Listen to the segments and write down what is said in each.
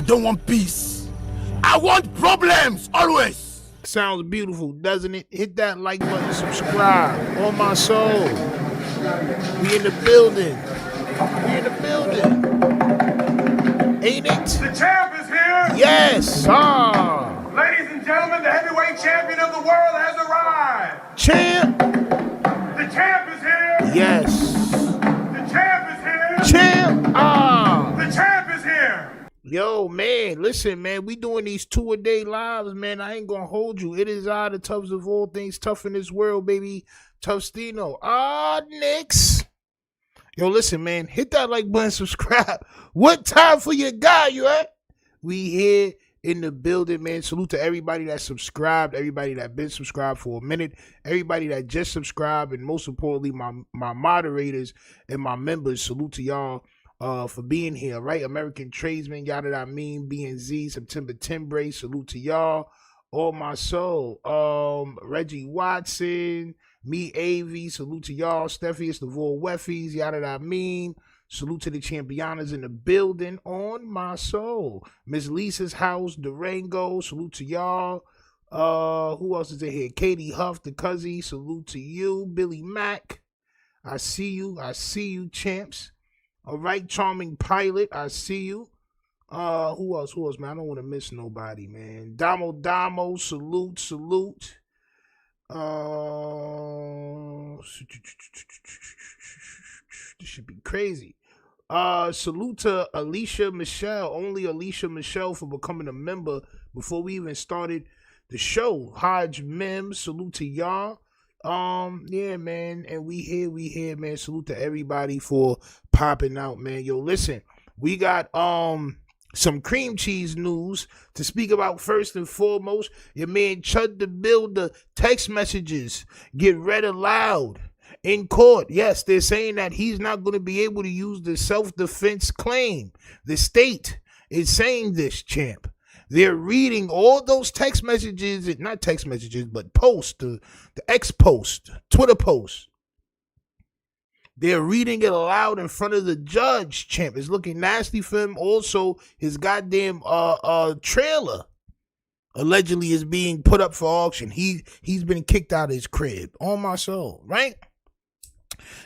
don't want peace. I want problems, always. Sounds beautiful, doesn't it? Hit that like button, subscribe. On my soul. We in the building. We in the building. Ain't it? The champ is here. Yes, sir. Ladies and gentlemen, the heavyweight champion of the world has arrived. Champ. The champ is here. Yes. The champ is here. Champ. The champ is here. Yo, man, listen, man, we doing these 2-a-day lives, man. I ain't gonna hold you. It is the toughest of all things, tough in this world, baby. Tough Stino. Knicks. Yo, listen, man, hit that like button, subscribe. What time for your guy, you at? We here in the building, man. Salute to everybody that subscribed, everybody that been subscribed for a minute, everybody that just subscribed, and most importantly, my moderators and my members. Salute to y'all. For being here, right? American Tradesman, y'all that I mean, BNZ, September 10 brace, salute to y'all. All my soul. Reggie Watson, me, AV, salute to y'all. Steffi, it's the Vol Weffies, y'all that I mean. Salute to the Championas in the building, on my soul. Miss Lisa's house, Durango, salute to y'all. Who else is in here? Katie Huff, the Cuzzy, salute to you. Billy Mack, I see you, champs. All right, Charming Pilot, I see you. Who else, man? I don't want to miss nobody, man. Damo, salute. This should be crazy. Salute to Alicia Michelle, only Alicia Michelle, for becoming a member before we even started the show. Hodge Mims, salute to y'all. Yeah, man, and we here, man. Salute to everybody for popping out, man. Yo, listen, we got some cream cheese news to speak about. First and foremost, your man CHUD the Builder text messages get read aloud in court. Yes, they're saying that he's not going to be able to use the self-defense claim. The state is saying this, champ. They're reading all those text messages, not text messages, but posts, the X post, Twitter posts. They're reading it aloud in front of the judge, champ. It's looking nasty for him. Also, his goddamn trailer allegedly is being put up for auction. He's been kicked out of his crib. On my soul, right?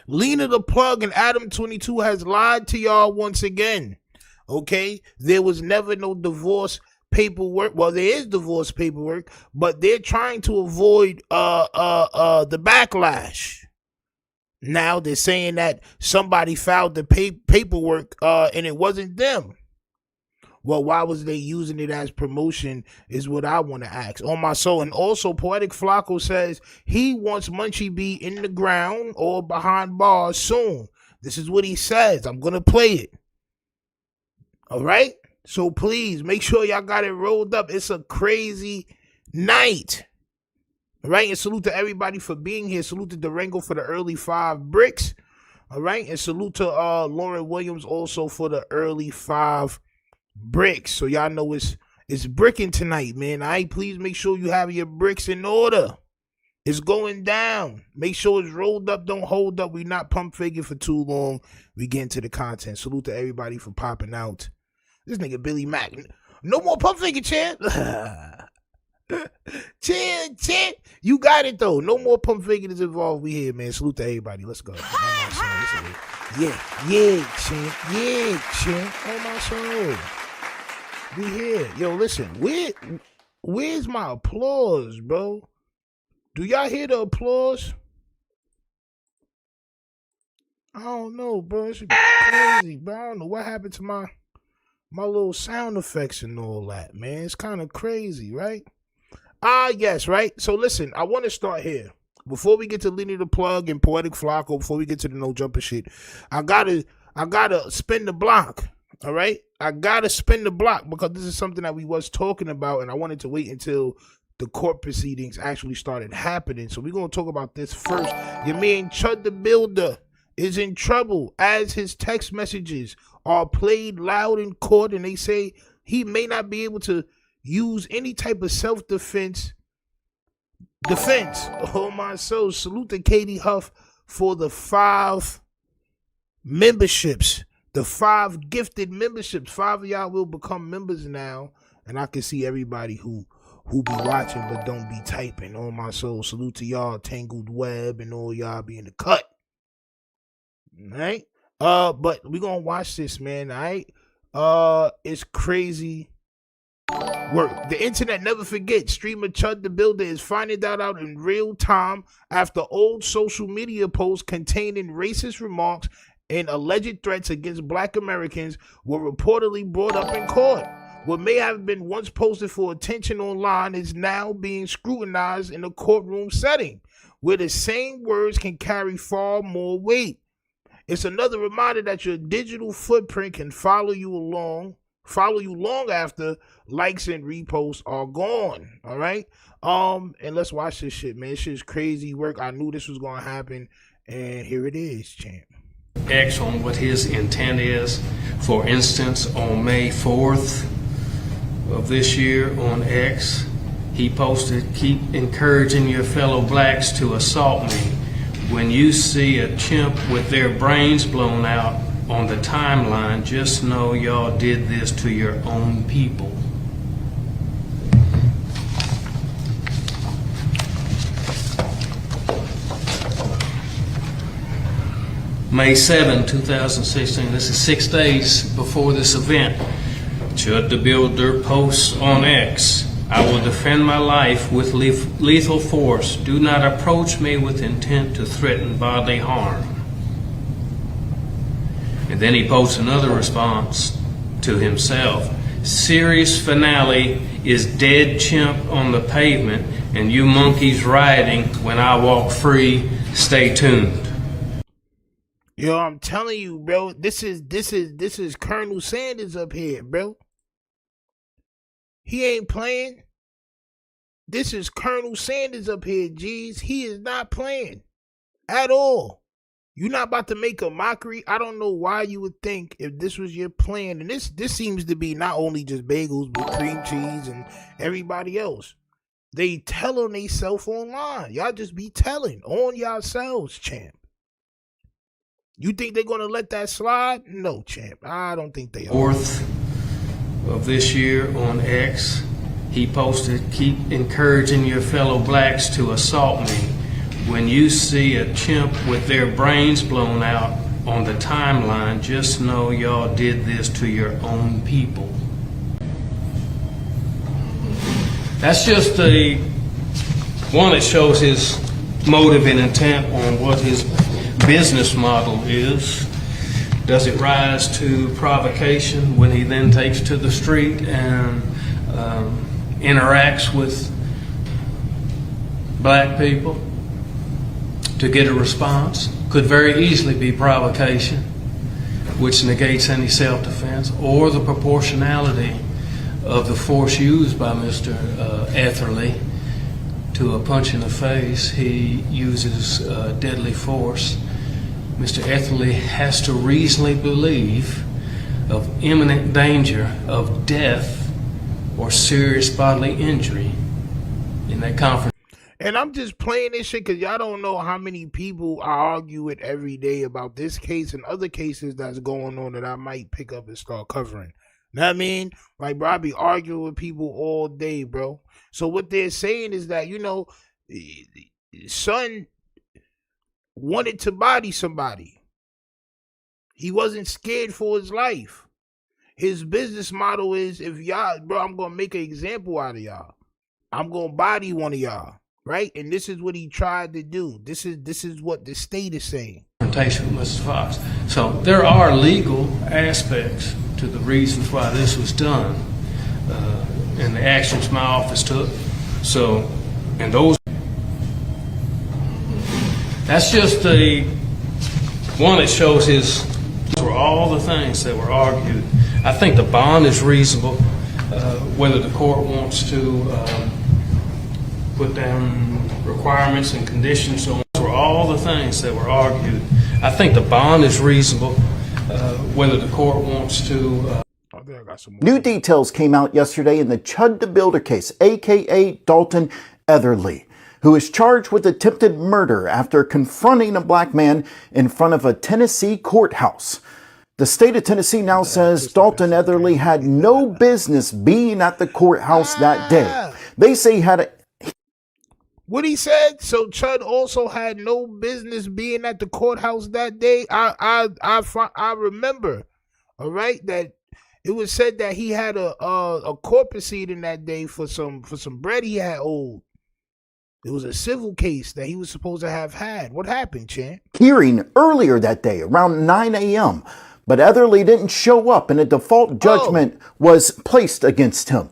Lena the Plug and ADAM22 has lied to y'all once again. Okay? There was never no divorce paperwork. Well, there is divorce paperwork, but they're trying to avoid the backlash. Now they're saying that somebody filed the paperwork and it wasn't them. Well, why was they using it as promotion is what I want to ask. On my soul. And also, Poetik Flakko says he wants Munchie be in the ground or behind bars soon. This is what he says. I'm going to play it. All right? So please make sure y'all got it rolled up. It's a crazy night. All right. And salute to everybody for being here. Salute to Durango for the early 5 bricks. All right. And salute to Lauren Williams also for the early 5 bricks. So y'all know it's bricking tonight, man. All right. Please make sure you have your bricks in order. It's going down. Make sure it's rolled up. Don't hold up. We not pump faking for too long. We get into the content. Salute to everybody for popping out. This nigga Billy Mack. No more pump faking, champ. Champ. You got it, though. No more pump faking is involved. We here, man. Salute to everybody. Let's go. Yeah, champ. Yeah, champ. Oh, my soul. We here. Yo, listen. Where's my applause, bro? Do y'all hear the applause? I don't know, bro. It should be crazy, bro. I don't know what happened to my little sound effects and all that, man. It's kind of crazy, right? Yes, right? So listen, I want to start here. Before we get to Lena the Plug and Poetik Flakko, before we get to the no jumper shit, I gotta spin the block. All right? I gotta spin the block because this is something that we was talking about, and I wanted to wait until the court proceedings actually started happening. So we're gonna talk about this first. Your man CHUD the Builder is in trouble as his text messages are played loud in court, and they say he may not be able to use any type of self-defense. Oh my soul. Salute to Katie Huff for the 5 memberships. The 5 gifted memberships. 5 of y'all will become members now. And I can see everybody who be watching but don't be typing. On my soul. Salute to y'all, Tangled Web, and all y'all be in the cut. All right? But we gonna watch this, man. All right? It's crazy work. The internet never forgets. Streamer Chud the Builder is finding that out in real time after old social media posts containing racist remarks and alleged threats against Black Americans were reportedly brought up in court. What may have been once posted for attention online is now being scrutinized in a courtroom setting, where the same words can carry far more weight. It's another reminder that your digital footprint can follow you long after likes and reposts are gone. All right? And let's watch this shit, man. This shit's crazy work. I knew this was gonna happen, and here it is, champ. X on what his intent is. For instance, on May 4th of this year on X, he posted, "Keep encouraging your fellow blacks to assault me. When you see a chimp with their brains blown out on the timeline, just know y'all did this to your own people." May 7, 2016, this is 6 days before this event. Chud the Builder posts on X, "I will defend my life with lethal force. Do not approach me with intent to threaten bodily harm." And then he posts another response to himself. "Series finale is dead chimp on the pavement and you monkeys rioting when I walk free. Stay tuned." Yo, I'm telling you, bro, this is Colonel Sanders up here, bro. He ain't playing. This is Colonel Sanders up here, G's. He is not playing at all. You're not about to make a mockery. I don't know why you would think, if this was your plan, and this seems to be not only just bagels, but cream cheese and everybody else. They tell on themselves online. Y'all just be telling on yourselves, champ. You think they're going to let that slide? No, champ. I don't think they are. 4th of this year on X, he posted, "Keep encouraging your fellow blacks to assault me. When you see a chimp with their brains blown out on the timeline, just know y'all did this to your own people." That's just one that shows his motive and intent on what his business model is. Does it rise to provocation when he then takes to the street and interacts with black people to get a response? Could very easily be provocation, which negates any self-defense, or the proportionality of the force used by Mr. Etherly to a punch in the face. He uses deadly force. Mr. Etherly has to reasonably believe of imminent danger of death or serious bodily injury in that conference. And I'm just playing this shit because y'all don't know how many people I argue with every day about this case and other cases that's going on that I might pick up and start covering. Know what I mean? Like, bro, I be arguing with people all day, bro. So what they're saying is that, son wanted to body somebody. He wasn't scared for his life. His business model is, if y'all, bro, I'm going to make an example out of y'all. I'm going to body one of y'all, right? And this is what he tried to do. This is what the state is saying. Confrontation with Mr. Fox. So there are legal aspects to the reasons why this was done and the actions my office took. So, and those, that's just one that shows his, for all the things that were argued. I think the bond is reasonable, whether the court wants to put down requirements and conditions on for all the things that were argued. I think the bond is reasonable, whether the court wants to. New details came out yesterday in the CHUD the Builder case, aka Dalton Etherly, who is charged with attempted murder after confronting a black man in front of a Tennessee courthouse. The state of Tennessee now says Dalton Etherly had no business being at the courthouse that day. They say he had a... What he said? So CHUD also had no business being at the courthouse that day. I remember, all right, that it was said that he had a court proceeding that day for some bread he had owed. It was a civil case that he was supposed to have had. What happened, Chan? Hearing earlier that day around 9 a.m., but Etherly didn't show up and a default judgment was placed against him.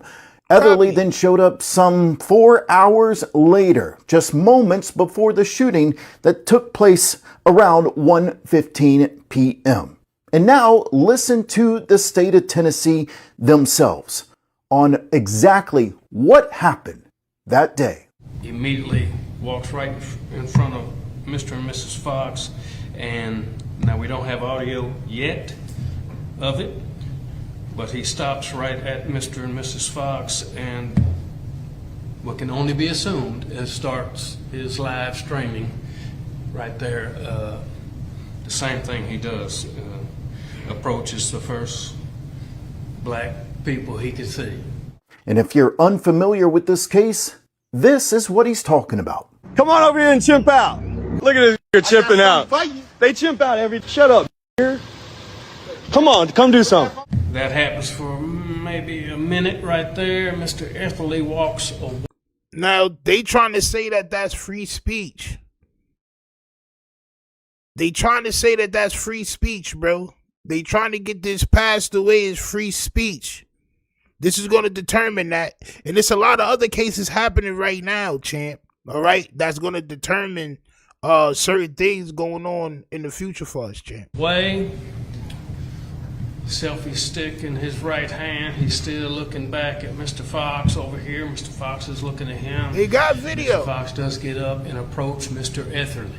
Etherly then showed up some 4 hours later, just moments before the shooting that took place around 1:15 p.m. And now listen to the state of Tennessee themselves on exactly what happened that day. He immediately walks right in front of Mr. and Mrs. Fox, and now we don't have audio yet of it, but he stops right at Mr. and Mrs. Fox, and what can only be assumed is starts his live streaming right there. The same thing he does, approaches the first black people he could see. And if you're unfamiliar with this case, this is what he's talking about. Come on over here and chimp out. Look at this chimping out. They chimp out every... Shut up, here. Come on, come do something. That happens for maybe a minute right there. Mr. Etherly walks away. Now, they trying to say that that's free speech. They trying to say that that's free speech, bro. They trying to get this passed away as free speech. This is going to determine that. And there's a lot of other cases happening right now, champ. All right? That's going to determine certain things going on in the future for us, champ. Way, selfie stick in his right hand. He's still looking back at Mr. Fox over here. Mr. Fox is looking at him. He got video. Mr. Fox does get up and approach Mr. Etherly.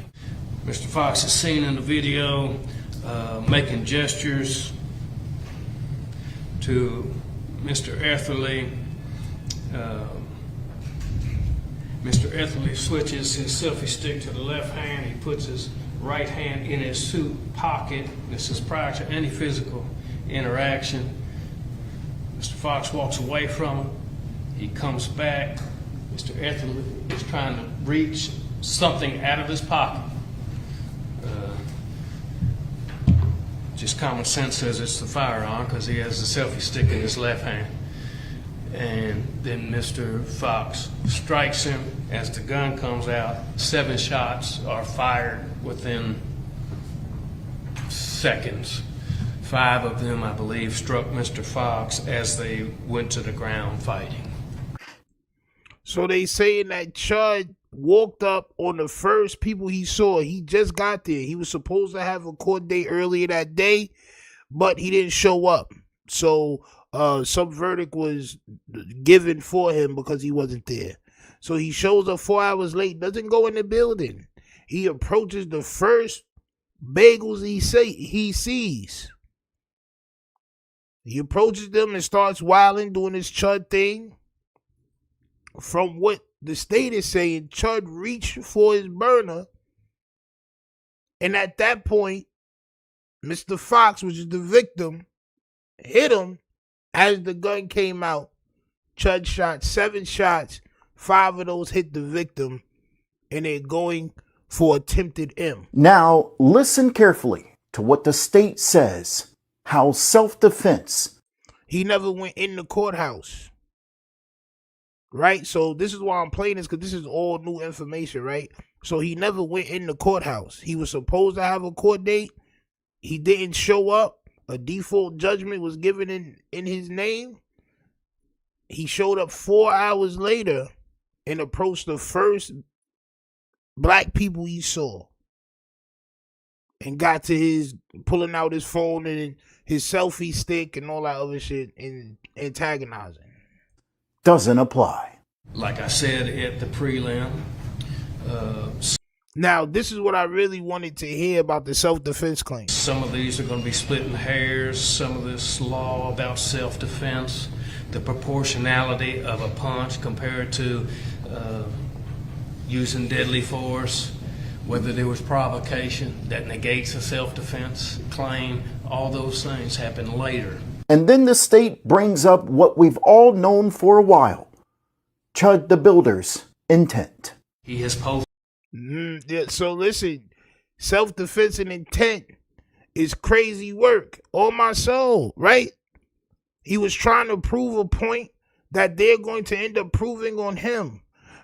Mr. Fox is seen in the video making gestures to Mr. Etherly. Mr. Etherly switches his selfie stick to the left hand. He puts his right hand in his suit pocket. This is prior to any physical interaction. Mr. Fox walks away from him. He comes back. Mr. Etherly is trying to reach something out of his pocket. Just common sense says it's the firearm because he has the selfie stick in his left hand. And then Mr. Fox strikes him as the gun comes out. 7 shots are fired within seconds. 5 of them, I believe, struck Mr. Fox as they went to the ground fighting. So they saying that CHUD walked up on the first people he saw. He just got there. He was supposed to have a court date earlier that day, but he didn't show up. So some verdict was given for him because he wasn't there. So he shows up 4 hours late, doesn't go in the building. He approaches the first bagels he sees. He approaches them and starts wilding, doing his CHUD thing. From what the state is saying, CHUD reached for his burner, and at that point, Mr. Fox, which is the victim, hit him as the gun came out. CHUD shot 7 shots. 5 of those hit the victim, and they're going for attempted M. Now, listen carefully to what the state says. How self-defense. He never went in the courthouse. Right? So this is why I'm playing this, because this is all new information, right? So he never went in the courthouse. He was supposed to have a court date. He didn't show up. A default judgment was given in his name. He showed up 4 hours later and approached the first black people he saw. And got to his pulling out his phone and his selfie stick and all that other shit and antagonizing. Doesn't apply. Like I said at the prelim. Now, this is what I really wanted to hear about the self-defense claim. Some of these are going to be splitting hairs. Some of this law about self-defense, the proportionality of a punch compared to using deadly force. whether there was provocation that negates a self-defense claim, all those things happen later. And then the state brings up what we've all known for a while. CHUD the builder's intent. He has posted. Yeah, so listen, self-defense and intent is crazy work. On my soul, right? He was trying to prove a point that they're going to end up proving on him.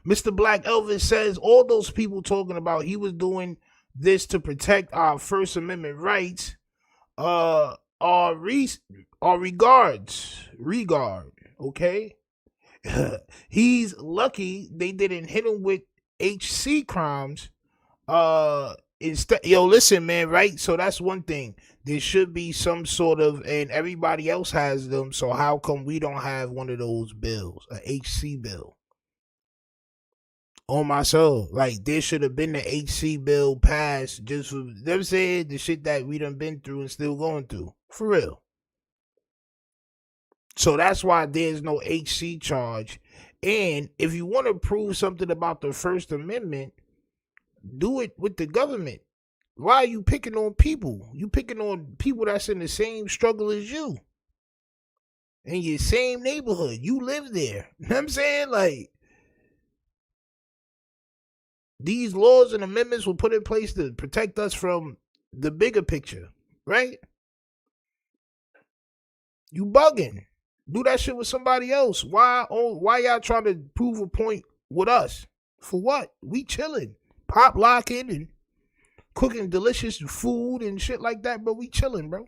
Mr. Black Elvis says all those people talking about he was doing this to protect our First Amendment rights are regard, okay? He's lucky they didn't hit him with HC crimes. Instead, yo, listen, man, right? So that's one thing. There should be some sort of, and everybody else has them, so how come we don't have one of those bills, a HC bill? On my soul, like there should have been the HC bill passed just for them saying the shit that we done been through and still going through, for real. So that's why there's no HC charge. And if you want to prove something about the First Amendment, do it with the government. Why are you picking on people? You picking on people that's in the same struggle as you. In your same neighborhood. You live there. You know what I'm saying? Like, these laws and amendments were put in place to protect us from the bigger picture, right? You bugging. Do that shit with somebody else. Why y'all trying to prove a point with us? For what? We chilling. Pop locking and cooking delicious food and shit like that, but we chilling, bro.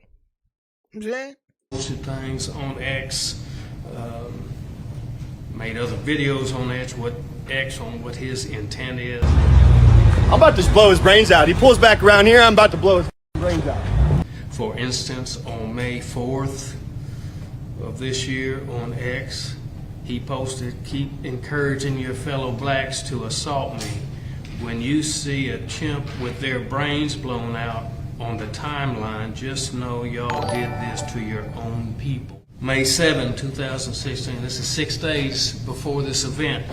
You know what I'm saying? Posted things on X, made other videos on X on what his intent is. I'm about to blow his brains out. He pulls back around here, I'm about to blow his brains out. For instance, on May 4th of this year on X, he posted, "Keep encouraging your fellow blacks to assault me. When you see a chimp with their brains blown out on the timeline, just know y'all did this to your own people." May 7, 2016, this is 6 days before this event.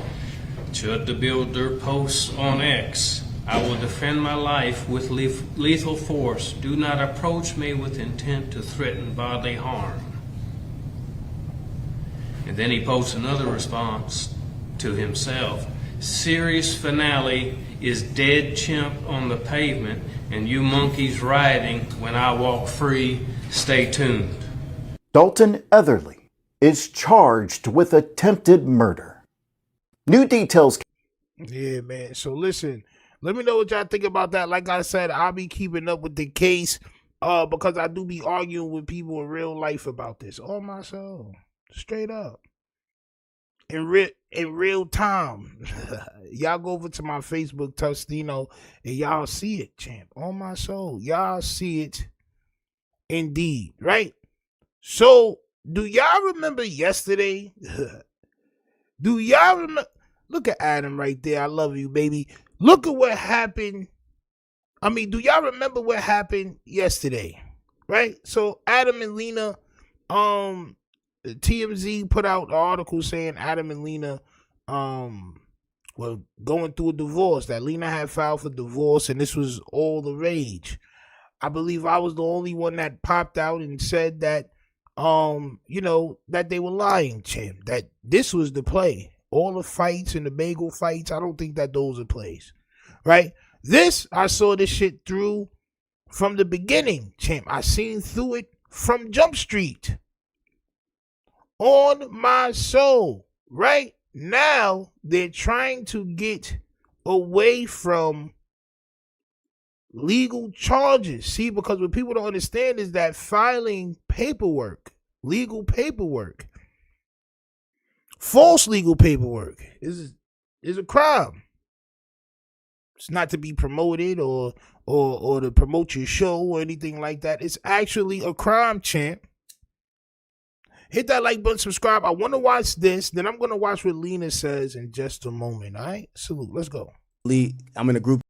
CHUD the Builder posts on X, "I will defend my life with lethal force. Do not approach me with intent to threaten bodily harm." And then he posts another response to himself. "Series finale is dead chimp on the pavement and you monkeys rioting when I walk free. Stay tuned." Dalton Etherly is charged with attempted murder. New details. Yeah, man. So listen, let me know what y'all think about that. Like I said, I'll be keeping up with the case because I do be arguing with people in real life about this. On my soul. Straight up. In real time. Y'all go over to my Facebook, Tostino, and y'all see it, champ. On my soul. Y'all see it indeed, right? So, do y'all remember yesterday? Do y'all remember? Look at Adam right there. I love you, baby. Look at what happened. I mean, do y'all remember what happened yesterday? Right? So, Adam and Lena, TMZ put out an article saying Adam and Lena were going through a divorce, that Lena had filed for divorce, and this was all the rage. I believe I was the only one that popped out and said that, that they were lying, champ, that this was the play. All the fights and the bagel fights, I don't think that those are plays, right? I saw this shit through from the beginning, champ. I seen through it from Jump Street. On my soul, right? Now they're trying to get away from legal charges. See, because what people don't understand is that filing paperwork, legal paperwork, false legal paperwork is a crime. It's not to be promoted or to promote your show or anything like that. It's actually a crime, champ. Hit that like button, subscribe. I want to watch this. Then I'm going to watch what Lena says in just a moment. All right? Salute. Let's go. I'm in a group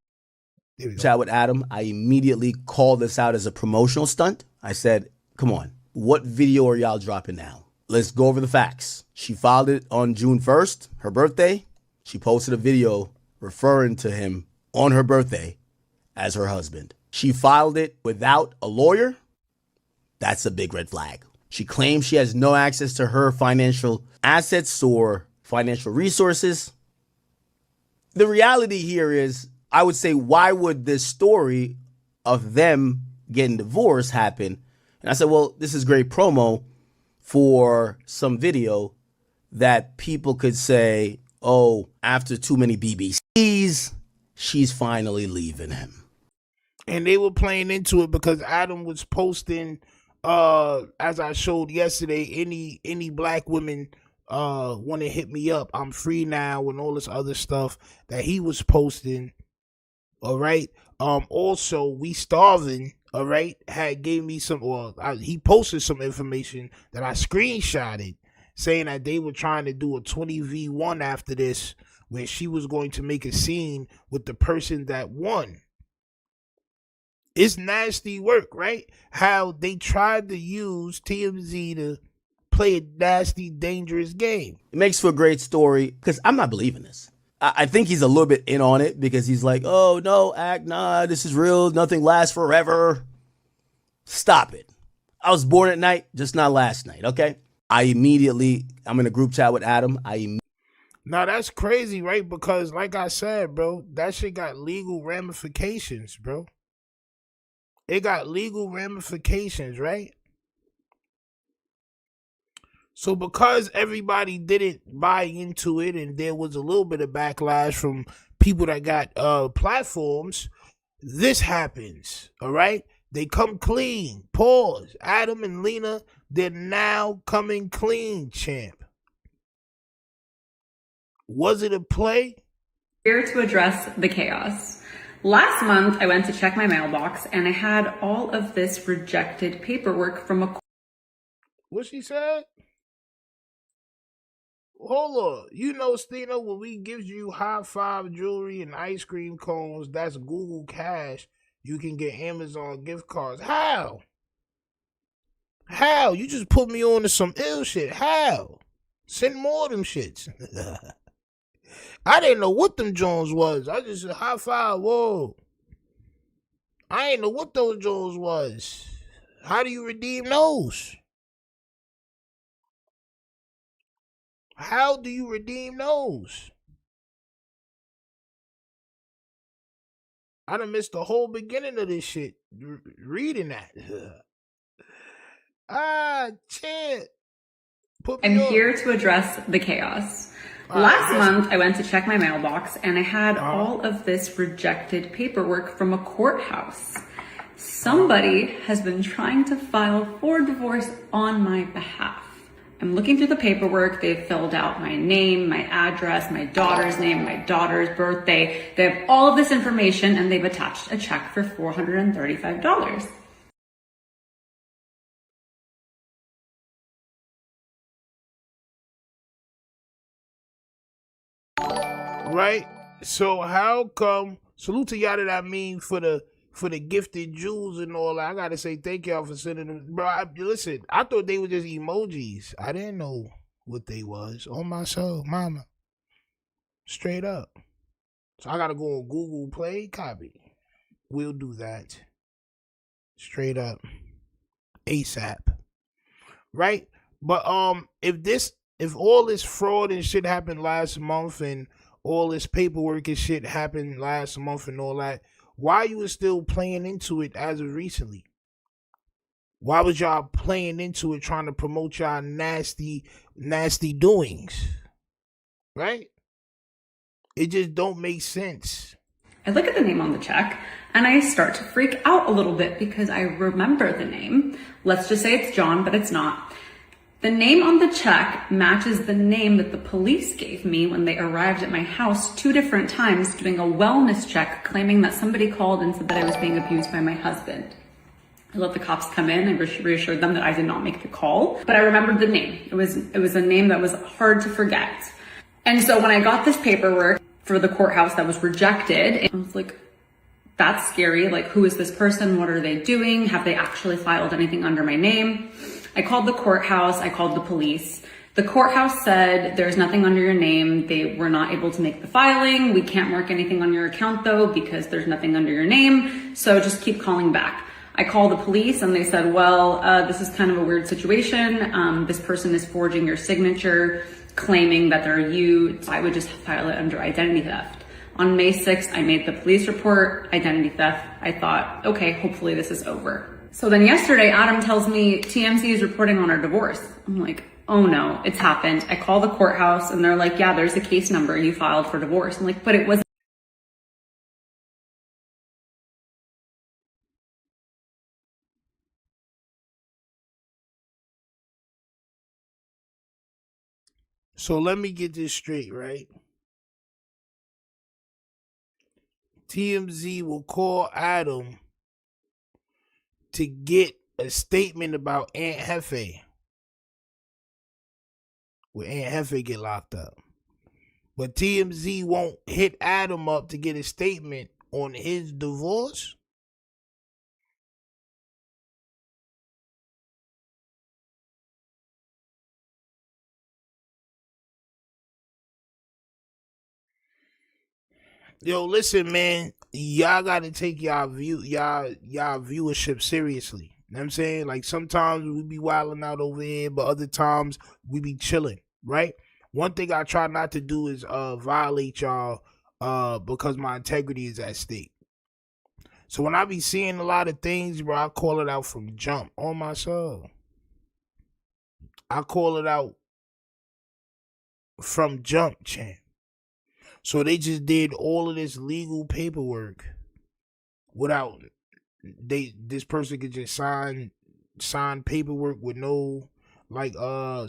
chat with Adam. I immediately called this out as a promotional stunt. I said, come on, what video are y'all dropping now? Let's go over the facts. She filed it on June 1st, her birthday. She posted a video referring to him on her birthday as her husband. She filed it without a lawyer. That's a big red flag. She claims she has no access to her financial assets or financial resources. The reality here is, I would say, why would this story of them getting divorced happen? And I said, well, this is great promo for some video that people could say, oh, after too many BBCs, she's finally leaving him. And they were playing into it because Adam was posting, as I showed yesterday, any black women want to hit me up, I'm free now, and all this other stuff that he was posting. All right. Also, We Starving, all right, gave me some, he posted some information that I screenshotted saying that they were trying to do a 20v1 after this, where she was going to make a scene with the person that won. It's nasty work, right? How they tried to use TMZ to play a nasty, dangerous game. It makes for a great story because I'm not believing this. I think he's a little bit in on it because he's like, oh, no, nah, this is real. Nothing lasts forever. Stop it. I was born at night, just not last night, okay? I'm in a group chat with Adam. Now, that's crazy, right? Because like I said, bro, that shit got legal ramifications, bro. It got legal ramifications, right? So because everybody didn't buy into it and there was a little bit of backlash from people that got platforms, this happens, all right? They come clean. Pause. Adam and Lena, they're now coming clean, champ. Was it a play? Here to address the chaos. Last month, I went to check my mailbox and I had all of this rejected paperwork from a... What she said? Hold on. You know, Stino, when we give you high five jewelry and ice cream cones, that's Google Cash. You can get Amazon gift cards. How? How? You just put me on to some ill shit. How? Send more of them shits. I didn't know what them Jones was. I just said high five. Whoa. I didn't know what those Jones was. How do you redeem those? How do you redeem those? I done missed the whole beginning of this shit reading that. Shit. I'm here to address the chaos. Last month, I went to check my mailbox and I had all of this rejected paperwork from a courthouse. Somebody has been trying to file for divorce on my behalf. I'm looking through the paperwork. They've filled out my name, my address, my daughter's name, my daughter's birthday. They have all of this information and they've attached a check for $435. Right? So how come, salute to y'all that I mean for the gifted jewels and all that. I gotta say thank y'all for sending them. Bro, listen, I thought they were just emojis. I didn't know what they was. On my soul, mama. Straight up. So I gotta go on Google Play, copy. We'll do that. Straight up. ASAP. Right? But if all this fraud and shit happened last month and all this paperwork and shit happened last month and all that, why you was still playing into it as of recently? Why was y'all playing into it trying to promote y'all nasty doings? Right? It just don't make sense. I look at the name on the check and I start to freak out a little bit because I remember the name. Let's just say it's John, but it's not. The name on the check matches the name that the police gave me when they arrived at my house 2 different times doing a wellness check, claiming that somebody called and said that I was being abused by my husband. I let the cops come in and reassured them that I did not make the call, but I remembered the name. It was a name that was hard to forget. And so when I got this paperwork for the courthouse that was rejected, I was like, that's scary. Like, who is this person? What are they doing? Have they actually filed anything under my name? I called the courthouse, I called the police. The courthouse said there's nothing under your name. They were not able to make the filing. We can't mark anything on your account though because there's nothing under your name. So just keep calling back. I called the police and they said, well, this is kind of a weird situation. This person is forging your signature, claiming that they're you. So I would just file it under identity theft. On May 6th, I made the police report, identity theft. I thought, okay, hopefully this is over. So then yesterday, Adam tells me TMZ is reporting on our divorce. I'm like, oh no, it's happened. I call the courthouse and they're like, yeah, there's a case number you filed for divorce. I'm like, but it wasn't. So let me get this straight, right? TMZ will call Adam to get a statement about Aunt Hefe. Where Aunt Hefe get locked up. But TMZ won't hit Adam up to get a statement on his divorce? Yo, listen, man. Y'all gotta take y'all viewership seriously. You know what I'm saying? Like, sometimes we be wilding out over here, but other times we be chilling, right? One thing I try not to do is violate y'all because my integrity is at stake. So when I be seeing a lot of things, bro, I call it out from jump on my soul. I call it out from jump, champ. So they just did all of this legal paperwork without this person could just sign paperwork with no, like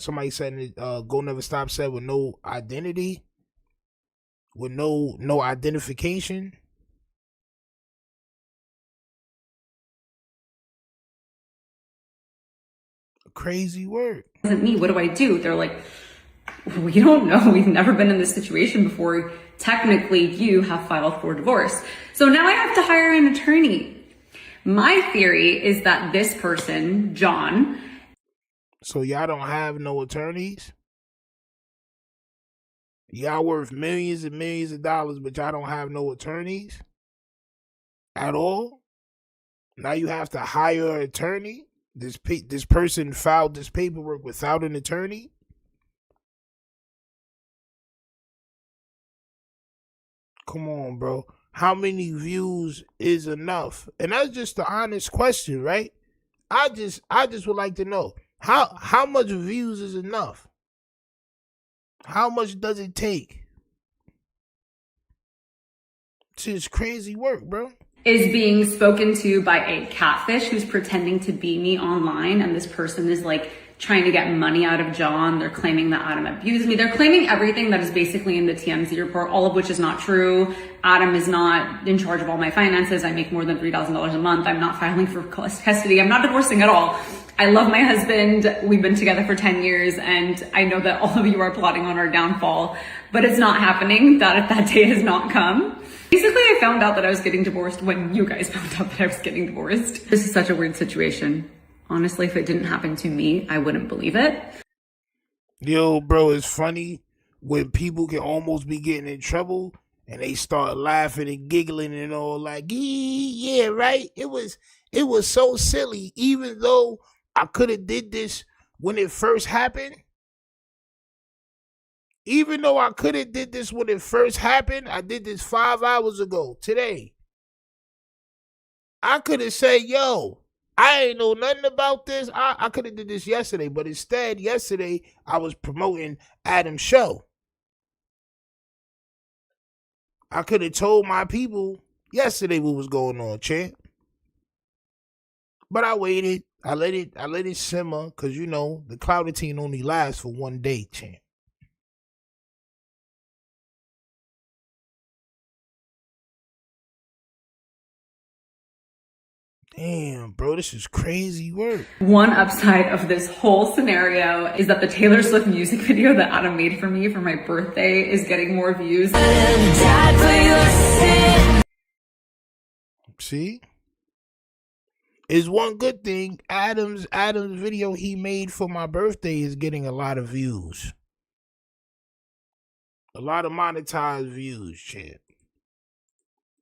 somebody said it, Go Never Stop said, with no identity, with no identification. Crazy work. It wasn't me. What do I do? They're like, we don't know. We've never been in this situation before. Technically, you have filed for divorce. So now I have to hire an attorney. My theory is that this person, John. So y'all don't have no attorneys? Y'all worth millions and millions of dollars, but y'all don't have no attorneys? At all? Now you have to hire an attorney? This person filed this paperwork without an attorney? Come on, bro. How many views is enough? And that's just the honest question, right? I just would like to know how much views is enough? How much does it take? It's just crazy work, bro. Is being spoken to by a catfish who's pretending to be me online, and this person is like trying to get money out of John. They're claiming that Adam abused me. They're claiming everything that is basically in the TMZ report, all of which is not true. Adam is not in charge of all my finances. I make more than $3,000 a month. I'm not filing for custody. I'm not divorcing at all. I love my husband. We've been together for 10 years, and I know that all of you are plotting on our downfall, but it's not happening. That day has not come. Basically, I found out that I was getting divorced when you guys found out that I was getting divorced. This is such a weird situation. Honestly, if it didn't happen to me, I wouldn't believe it. Yo, bro, it's funny when people can almost be getting in trouble and they start laughing and giggling and all like, yeah, right? It was so silly. Even though I could have did this when it first happened. Even though I could have did this when it first happened, I did this 5 hours ago, today. I could have said, yo, I ain't know nothing about this. I could have did this yesterday, but instead, yesterday, I was promoting Adam's show. I could have told my people yesterday what was going on, champ. But I waited. I let it simmer, because, you know, the clouditine only lasts for one day, champ. Damn, bro, this is crazy work. One upside of this whole scenario is that the Taylor Swift music video that Adam made for me for my birthday is getting more views. See? is one good thing. Adam's video he made for my birthday is getting a lot of views. A lot of monetized views, champ.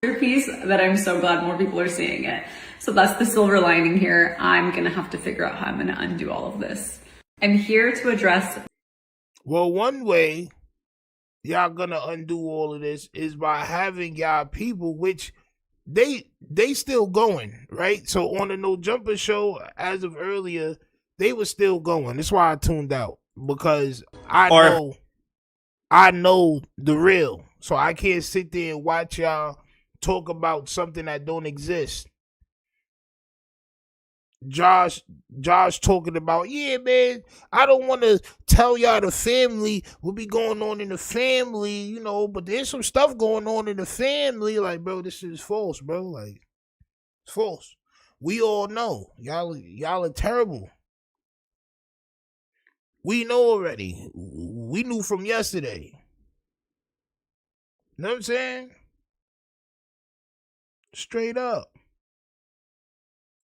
Piece that I'm so glad more people are seeing it. So that's the silver lining here. I'm gonna have to figure out how I'm gonna undo all of this. I'm here to address. Well, one way y'all gonna undo all of this is by having y'all people, which they still going, right? So on the No Jumper show, as of earlier, they were still going. That's why I tuned out, because I know the real. So I can't sit there and watch y'all talk about something that don't exist. Josh talking about, yeah, man, I don't want to tell y'all the family what be going on in the family, you know, but there's some stuff going on in the family. Like, bro, this is false, bro. Like, it's false. We all know. Y'all are terrible. We know already. We knew from yesterday. Know what I'm saying? Straight up.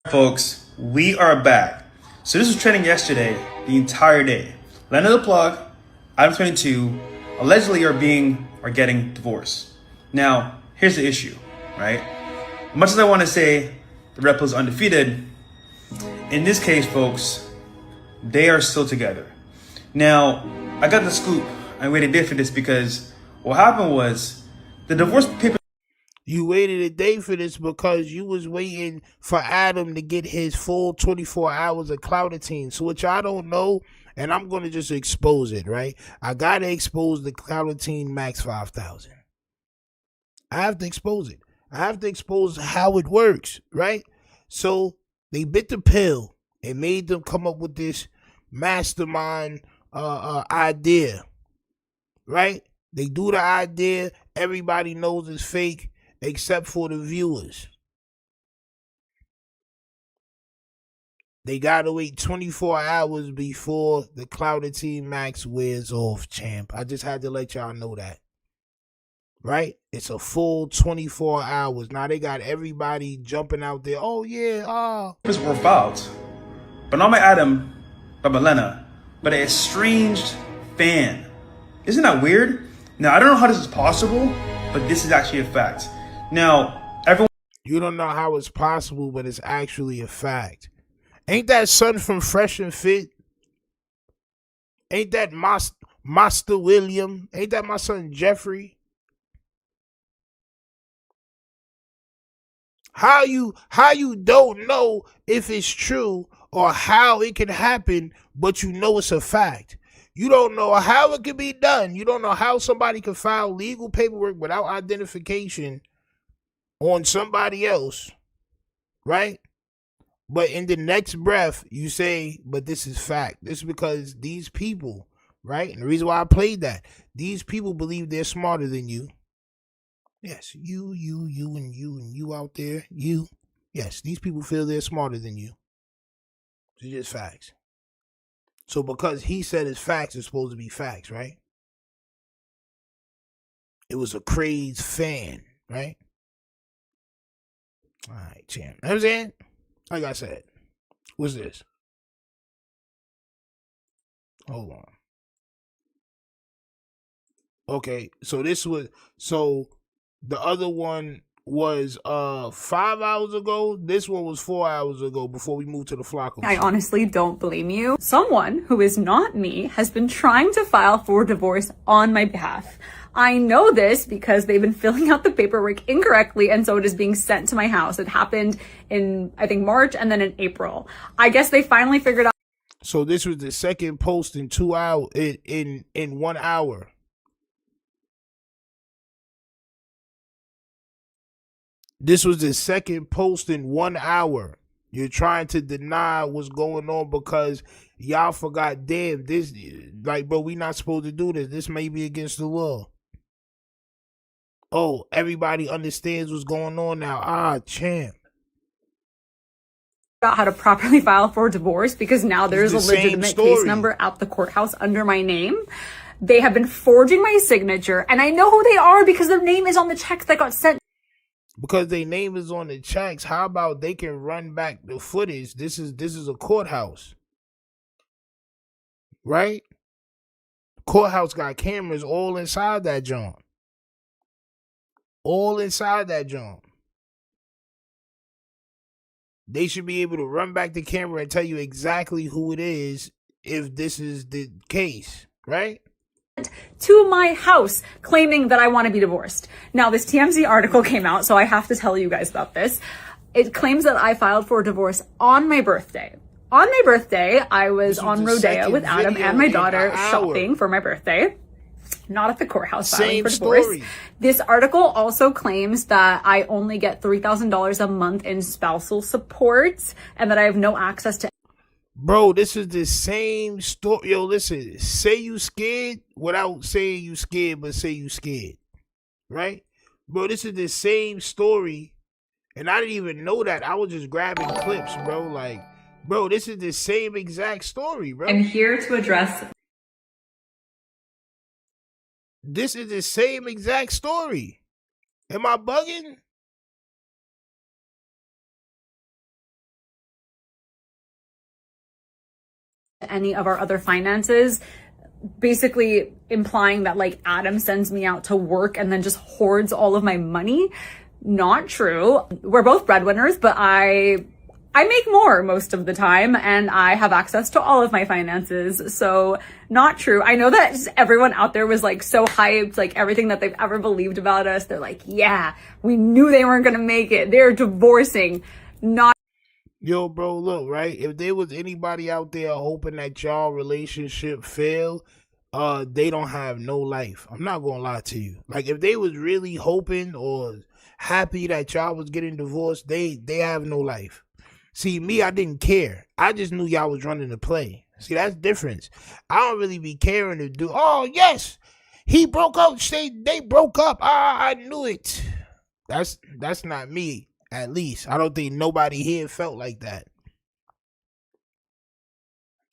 Folks, we are back. So this was trending yesterday, the entire day. Lena the Plug, ADAM22, allegedly are getting divorced. Now, here's the issue, right? Much as I want to say the Red Pill's undefeated, in this case, folks, they are still together. Now, I got the scoop. I waited a day for this because what happened was the divorce papers. You waited a day for this because you was waiting for Adam to get his full 24 hours of Clouditine. So which I don't know, and I'm going to just expose it, right? I got to expose the Clouditine Max 5000. I have to expose it. I have to expose how it works, right? So they bit the pill and made them come up with this mastermind idea, right? They do the idea. Everybody knows it's fake, except for the viewers. They gotta wait 24 hours before the Clouditine Max wears off, champ. I just had to let y'all know that. Right? It's a full 24 hours. Now they got everybody jumping out there. Oh, yeah, were filed. But not by Adam, but by Lena. But an estranged fan. Isn't that weird? Now, I don't know how this is possible, but this is actually a fact. Now, everyone... You don't know how it's possible, but it's actually a fact. Ain't that son from Fresh and Fit? Ain't that Master William? Ain't that my son Jeffrey? How you don't know if it's true or how it can happen, but you know it's a fact. You don't know how it can be done. You don't know how somebody can file legal paperwork without identification on somebody else, right? But in the next breath, you say, but this is fact. This is because these people, right? And the reason why I played that, these people believe they're smarter than you. Yes, you, and you out there, you. Yes, these people feel they're smarter than you. It's just facts. So because he said it's facts, it's supposed to be facts, right? It was a crazed fan, right? All right, champ. You know what I'm saying? Like I said, what's this? Hold on. Okay, so this was, so the other one was 5 hours ago. This one was 4 hours ago before we moved to the Flakko. I honestly don't blame you. Someone who is not me has been trying to file for divorce on my behalf. I know this because they've been filling out the paperwork incorrectly, and so it is being sent to my house. It happened in, I think, March and then in April. I guess they finally figured out. So this was the second post in 2 hours, in 1 hour. This was the second post in 1 hour. You're trying to deny what's going on because y'all forgot, damn, this, like, bro, we not supposed to do this. This may be against the law. Oh, everybody understands what's going on now. Ah, champ. About how to properly file for divorce because now there's a legitimate case number at the courthouse under my name. They have been forging my signature, and I know who they are because their name is on the check that got sent. Because their name is on the checks, how about they can run back the footage? This is a courthouse. Right? Courthouse got cameras all inside that joint. All inside that joint. They should be able to run back the camera and tell you exactly who it is if this is the case, right? To my house claiming that I want to be divorced. Now, this TMZ article came out, so I have to tell you guys about this. It claims that I filed for divorce on my birthday. On my birthday, I was on Rodeo with Adam and my daughter shopping for my birthday. Not at the courthouse filing for divorce. Story. This article also claims that I only get $3,000 a month in spousal support and that I have no access to. Bro, this is the same story. Yo, listen, say you scared without saying you scared, but say you scared. Right? Bro, this is the same story. And I didn't even know that. I was just grabbing clips, bro. Like, bro, this is the same exact story, bro. I'm here to address. This is the same exact story. Am I bugging? Any of our other finances, basically implying that like Adam sends me out to work and then just hoards all of my money. Not true. We're both breadwinners, but I make more most of the time and I have access to all of my finances. So not true. I know that everyone out there was like so hyped, like everything that they've ever believed about us. They're like, yeah, we knew they weren't going to make it. They're divorcing. Not. Yo, bro, look, right? If there was anybody out there hoping that y'all relationship fail, they don't have no life. I'm not gonna lie to you. Like, if they was really hoping or happy that y'all was getting divorced, they have no life. See, me, I didn't care. I just knew y'all was running the play. See, that's the difference. I don't really be caring to do, oh, yes, he broke up. They broke up. Ah, I knew it. That's not me. At least, I don't think nobody here felt like that.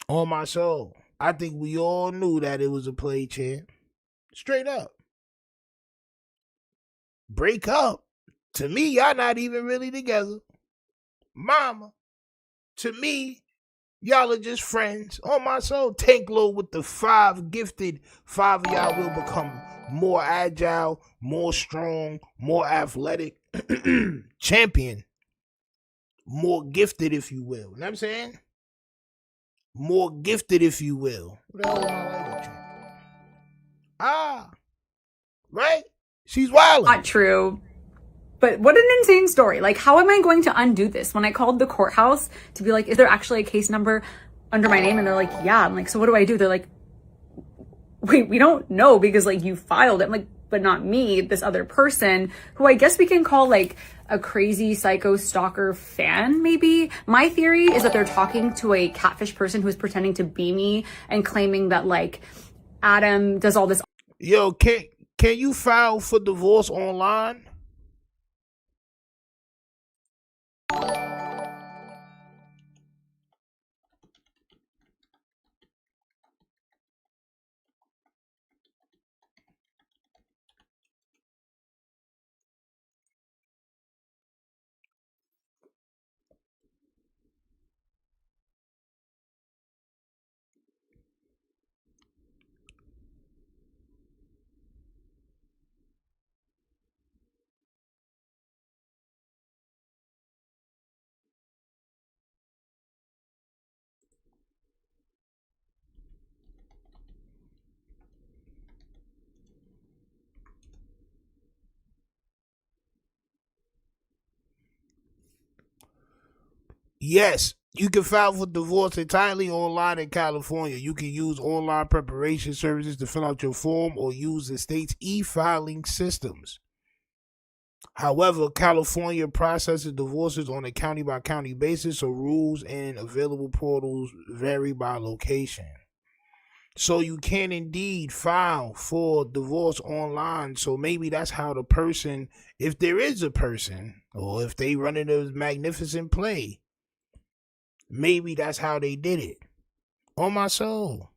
On my soul. I think we all knew that it was a play, champ. Straight up. Break up. To me, y'all not even really together. Mama. To me, y'all are just friends. On my soul, Tank Low with the 5 gifted. 5 of y'all will become more agile, more strong, more athletic. Champion. More gifted, if you will. You know what I'm saying? More gifted, if you will. What the hell am I like with you? Ah. Right? She's wild. Not true. But what an insane story. Like, how am I going to undo this? When I called the courthouse to be like, is there actually a case number under my name? And they're like, yeah. I'm like, so what do I do? They're like, wait, we don't know because like you filed it. I'm like, but not me, this other person who I guess we can call like a crazy psycho stalker fan, maybe. My theory is that they're talking to a catfish person who's pretending to be me and claiming that like Adam does all this. Yo, can you file for divorce online? Yes, you can file for divorce entirely online in California. You can use online preparation services to fill out your form or use the state's e-filing systems. However, California processes divorces on a county-by-county basis, so rules and available portals vary by location. So you can indeed file for divorce online. So maybe that's how the person, if there is a person, or if they run into a magnificent play, maybe that's how they did it. On my soul.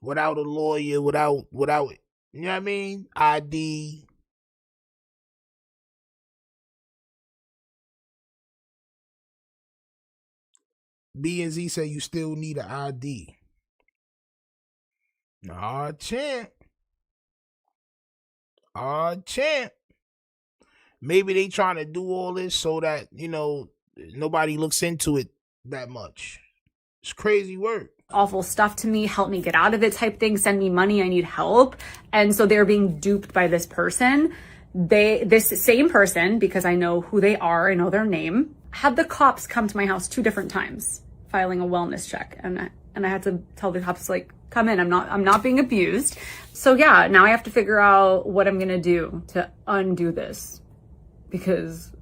Without a lawyer, without, you know what I mean? ID. B and Z say you still need an ID. Nah, champ. Champ. Maybe they trying to do all this so that, you know, nobody looks into it that much. It's crazy work. Awful stuff to me, help me get out of it type thing, send me money, I need help. And so they're being duped by this person. This same person, because I know who they are, I know their name, had the cops come to my house 2 different times filing a wellness check. And I had to tell the cops, like, come in, I'm not being abused. So yeah, now I have to figure out what I'm gonna do to undo this, because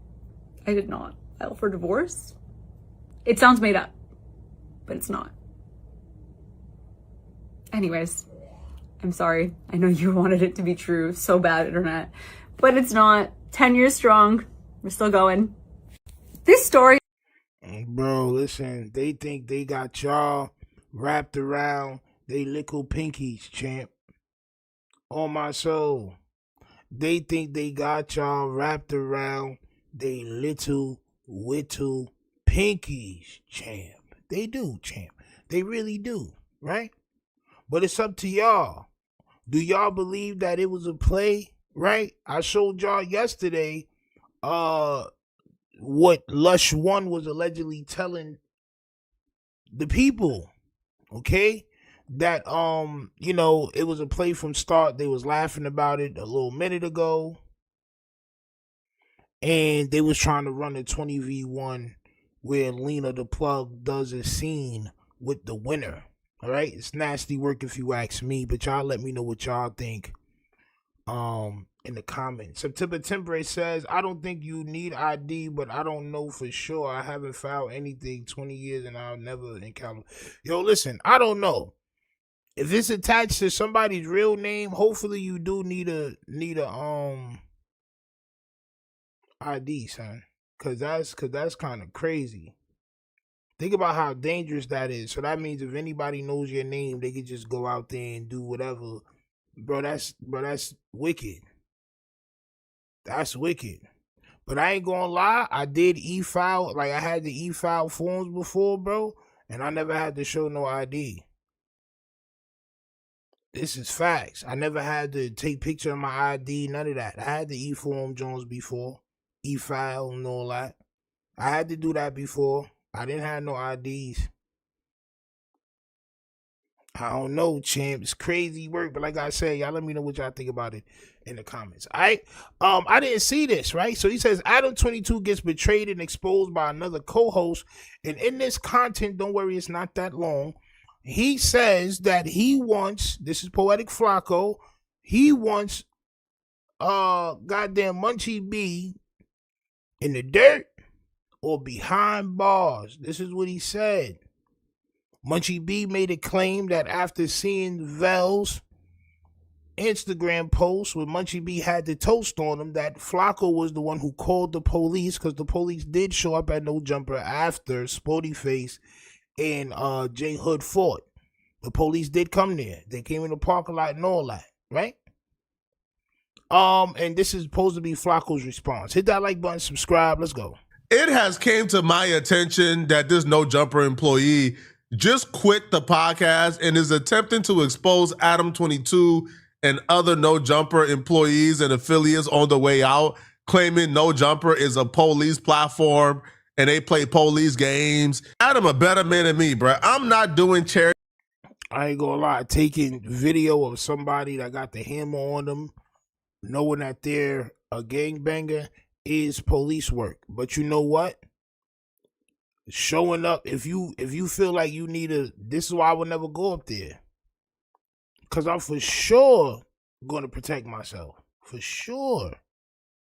I did not file for divorce. It sounds made up, but it's not. Anyways, I'm sorry. I know you wanted it to be true so bad, internet, but it's not. 10 years strong. We're still going. This story. Bro, listen, they think they got y'all wrapped around they little pinkies, champ. On my soul. They think they got y'all wrapped around they little pinkies, champ. They do, champ. They really do, right? But it's up to y'all. Do y'all believe that it was a play, right? I showed y'all yesterday what Lush One was allegedly telling the people, okay? That, you know, it was a play from start. They was laughing about it a little minute ago. And they was trying to run a 20v1 where Lena the plug does a scene with the winner. All right, it's nasty work if you ask me, but y'all let me know what y'all think in the comments. September Temporary says, I don't think you need ID, but I don't know for sure. I haven't filed anything 20 years and I'll never encounter. Yo, listen, I don't know. If it's attached to somebody's real name, hopefully you do need a ID, son. Cause that's kind of crazy. Think about how dangerous that is. So that means if anybody knows your name, they could just go out there and do whatever. Bro, that's wicked. That's wicked. But I ain't gonna lie, I did e-file, like I had the e-file forms before, bro, and I never had to show no ID. This is facts. I never had to take picture of my ID, none of that. I had the e-form Jones before, e-file and all that. I had to do that before. I didn't have no IDs. I don't know, champ. It's crazy work, but like I said, y'all let me know what y'all think about it in the comments. All right. I didn't see this, right? So he says ADAM22 gets betrayed and exposed by another co-host. And in this content, don't worry, it's not that long. He says that he wants, this is Poetik Flakko, he wants goddamn Munchie B in the dirt or behind bars. This is what he said. Munchie B made a claim that after seeing Vel's Instagram post where Munchie B had the toast on him, that Flakko was the one who called the police, because the police did show up at No Jumper after Sporty Face and J Hood fought. The police did come there. They came in the parking lot and all that, right? And this is supposed to be Flakko's response. Hit that like button, subscribe, let's go. It has came to my attention that this No Jumper employee just quit the podcast and is attempting to expose ADAM22 and other No Jumper employees and affiliates on the way out, claiming No Jumper is a police platform and they play police games. Adam a better man than me, bro. I'm not doing charity. I ain't gonna lie, taking video of somebody that got the hammer on them, knowing that they're a gangbanger, is police work. But you know what? Showing up, if you feel like you need this is why I would never go up there. Cause I'm for sure gonna protect myself. For sure.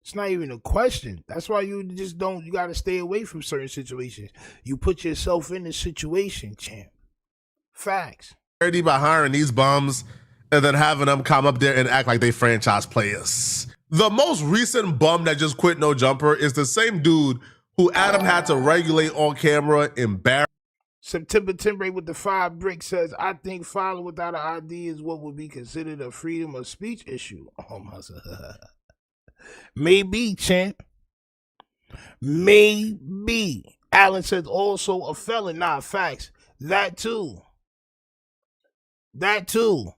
It's not even a question. That's why you gotta stay away from certain situations. You put yourself in the situation, champ. Facts. By hiring these bums and then having them come up there and act like they franchise players. The most recent bum that just quit No Jumper is the same dude who Adam had to regulate on camera, embarrass. September Timbre with the 5 bricks says, I think filing without an ID is what would be considered a freedom of speech issue. Oh my God. Maybe, champ. Maybe. Allen says also a felon. Nah, facts. That too. That too.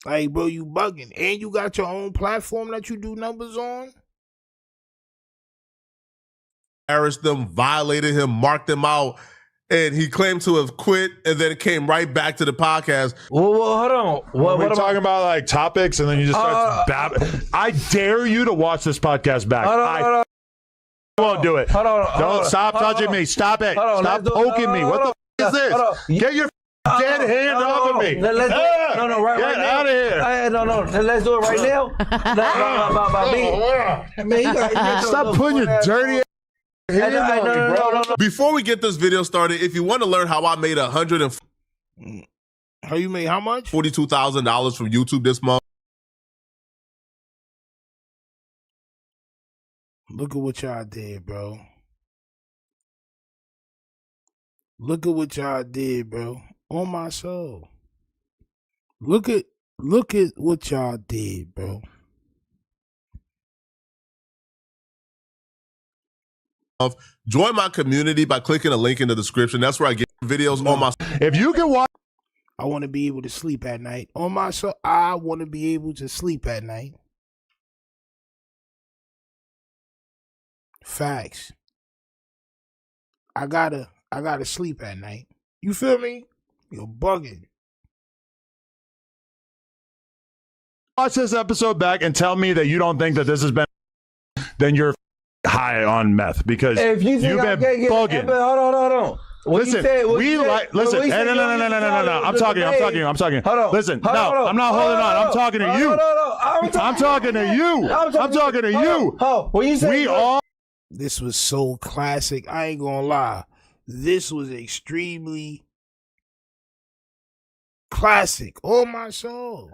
Like, bro, you bugging. And you got your own platform that you do numbers on? Embarrassed them, violated him, marked them out, and he claimed to have quit and then came right back to the podcast. Well, hold on. What are we talking about, like topics, and then you just start babbling? I dare you to watch this podcast back. I won't do it. Don't stop touching me. Stop it. Stop poking me. What the is this? Get your dead hand off of me. Let's do it. Right Get now. out of here. No. Let's do it right now. Man, you got stop putting your dirty hand on me, bro. Before we get this video started, if you want to learn how I made How you made how much? $42,000 from YouTube this month. Look at what y'all did, bro. Look at what y'all did, bro. On my soul. Look at what y'all did, bro. Join my community by clicking a link in the description. That's where I get videos on my. If you can watch, I want to be able to sleep at night. On my soul, I want to be able to sleep at night. Facts. I gotta sleep at night. You feel me? You're bugging. watch this episode back and tell me that you don't think that this has been, then you're high on meth because if you you've been bugging. Hold on. Listen, listen. Hey, no. I'm talking. Hold on. Listen, no, I'm not holding on. I'm talking to you. I'm talking to you. I'm talking to you. When you say we all. This was so classic. I ain't gonna lie. This was extremely classic. Oh my soul.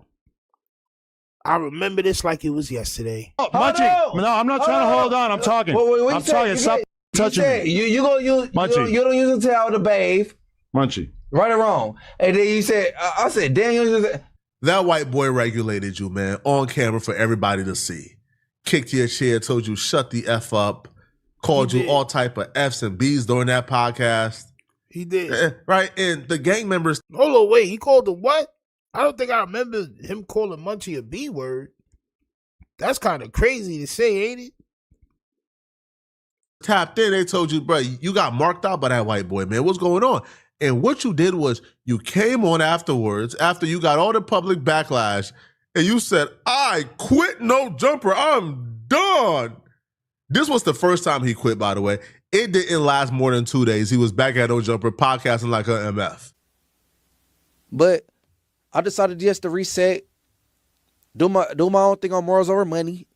I remember this like it was yesterday. Oh, Munchie. No, I'm not trying to hold on. I'm talking. I'm talking. Stop touching me. You don't use a towel to bathe. Munchie. Right or wrong. And then you said, I said, Daniel. That white boy regulated you, man, on camera for everybody to see. Kicked your chair, told you shut the F up, called you all type of Fs and Bs during that podcast. He did. Right? And the gang members. Hold on, wait. He called the what? I don't think I remember him calling Munchie a B word. That's kind of crazy to say, ain't it? Tapped in, they told you, bro, you got marked out by that white boy, man. What's going on? And what you did was you came on afterwards, after you got all the public backlash, and you said, I quit No Jumper. I'm done. This was the first time he quit, by the way. It didn't last more than 2 days. He was back at No Jumper podcasting like an MF. But I decided just to reset, do my own thing on Morals Over Money.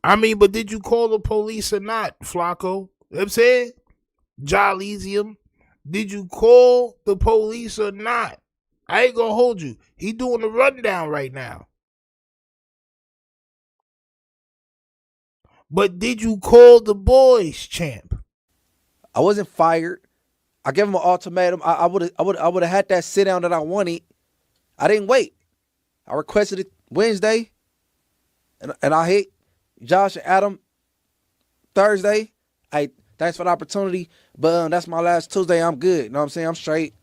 I mean, but did you call the police or not, Flakko? You know what I'm saying? Jollysium. Did you call the police or not? I ain't gonna hold you. He doing the rundown right now. But did you call the boys, champ? I wasn't fired. I gave him an ultimatum. I would have had that sit down that I wanted. I didn't wait. I requested it Wednesday, and I hit Josh and Adam Thursday. Thanks for the opportunity, but that's my last Tuesday. I'm good. You know what I'm saying? I'm straight.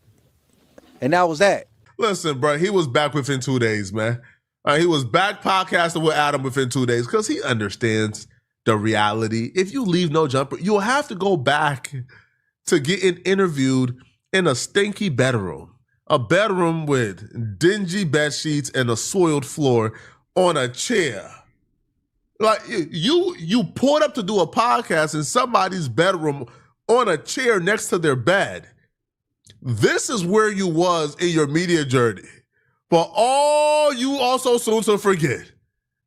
And that was that. Listen, bro, he was back within 2 days, man. He was back podcasting with Adam within 2 days because he understands the reality. If you leave No Jumper, you'll have to go back to getting interviewed in a stinky bedroom. A bedroom with dingy bed sheets and a soiled floor on a chair. Like you pulled up to do a podcast in somebody's bedroom on a chair next to their bed. This is where you was in your media journey. But all you also soon to forget,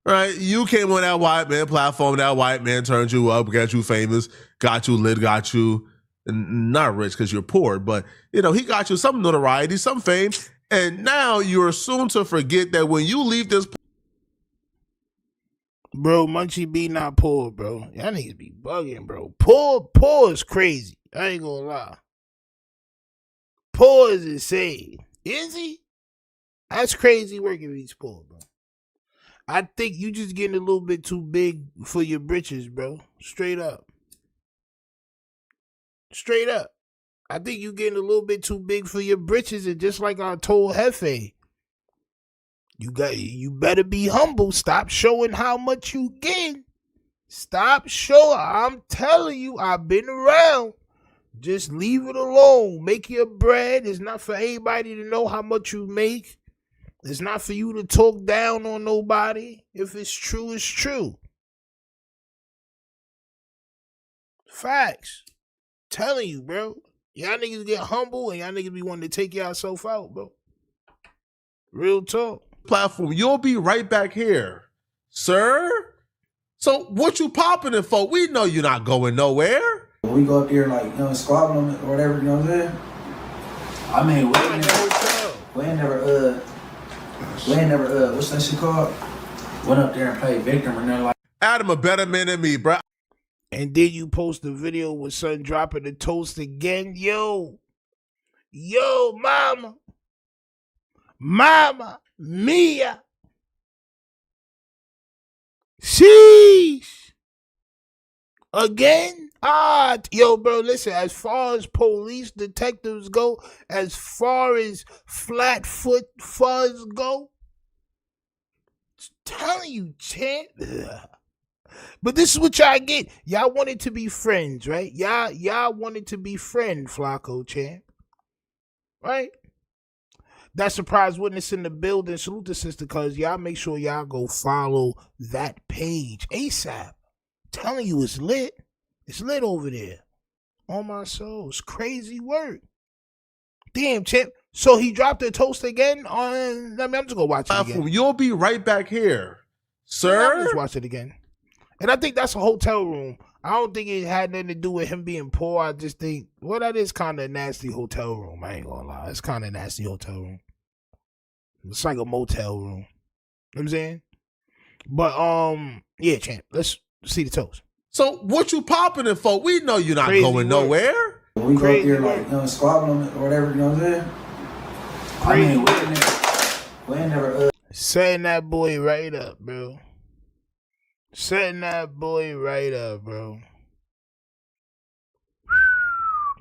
right? You came on that white man platform. That white man turned you up, got you famous, got you lit, got you not rich because you're poor, but he got you some notoriety, some fame, and now you're soon to forget that when you leave this. Bro, Munchie B not poor, bro. Y'all niggas be bugging, bro. Poor is crazy. I ain't gonna lie. Poor is insane. Is he? That's crazy work if he's poor, bro. I think you just getting a little bit too big for your britches, bro. Straight up. Straight up. I think you getting a little bit too big for your britches, and just like I told Hefe, you better be humble. Stop showing how much you getting. Stop showing. I'm telling you, I've been around. Just leave it alone. Make your bread. It's not for anybody to know how much you make. It's not for you to talk down on nobody. If it's true, it's true. Facts. Telling you, bro. Y'all niggas get humble and y'all niggas be wanting to take yourself out, bro. Real talk. Platform, you'll be right back here, sir. So what you popping it for? We know you're not going nowhere. We go up there like, you know, squabbling on it or whatever, you know what I'm saying? I mean, we ain't never, what's that shit called? Went up there and played victim and they're like, Adam a better man than me, bro. And then you post a video with son dropping the toast again. Yo, mama, mia. Sheesh. Again? Yo, bro, listen, as far as police detectives go, as far as Flatfoot fuzz go, telling you, champ. But this is what y'all get. Y'all wanted to be friends, right? Y'all wanted to be friends, Flakko, champ. Right? That surprise witness in the building. Salute the sister, cuz y'all make sure y'all go follow that page ASAP. Telling you it's lit. It's lit over there. On my soul. It's crazy work. Damn, champ. So he dropped the toast again on... I'm just going to watch it again. You'll be right back here, sir. Let's watch it again. And I think that's a hotel room. I don't think it had nothing to do with him being poor. I just think, well, that is kind of a nasty hotel room. I ain't going to lie. It's kind of a nasty hotel room. It's like a motel room. You know what I'm saying? But, yeah, champ. Let's see the toast. So what you popping it for? We know you're not crazy going work. Nowhere. We go up there like, you know, squabbling on it or whatever, you know what I'm saying? Crazy. I mean, we ain't never, setting that boy right up, bro. Setting that boy right up, bro.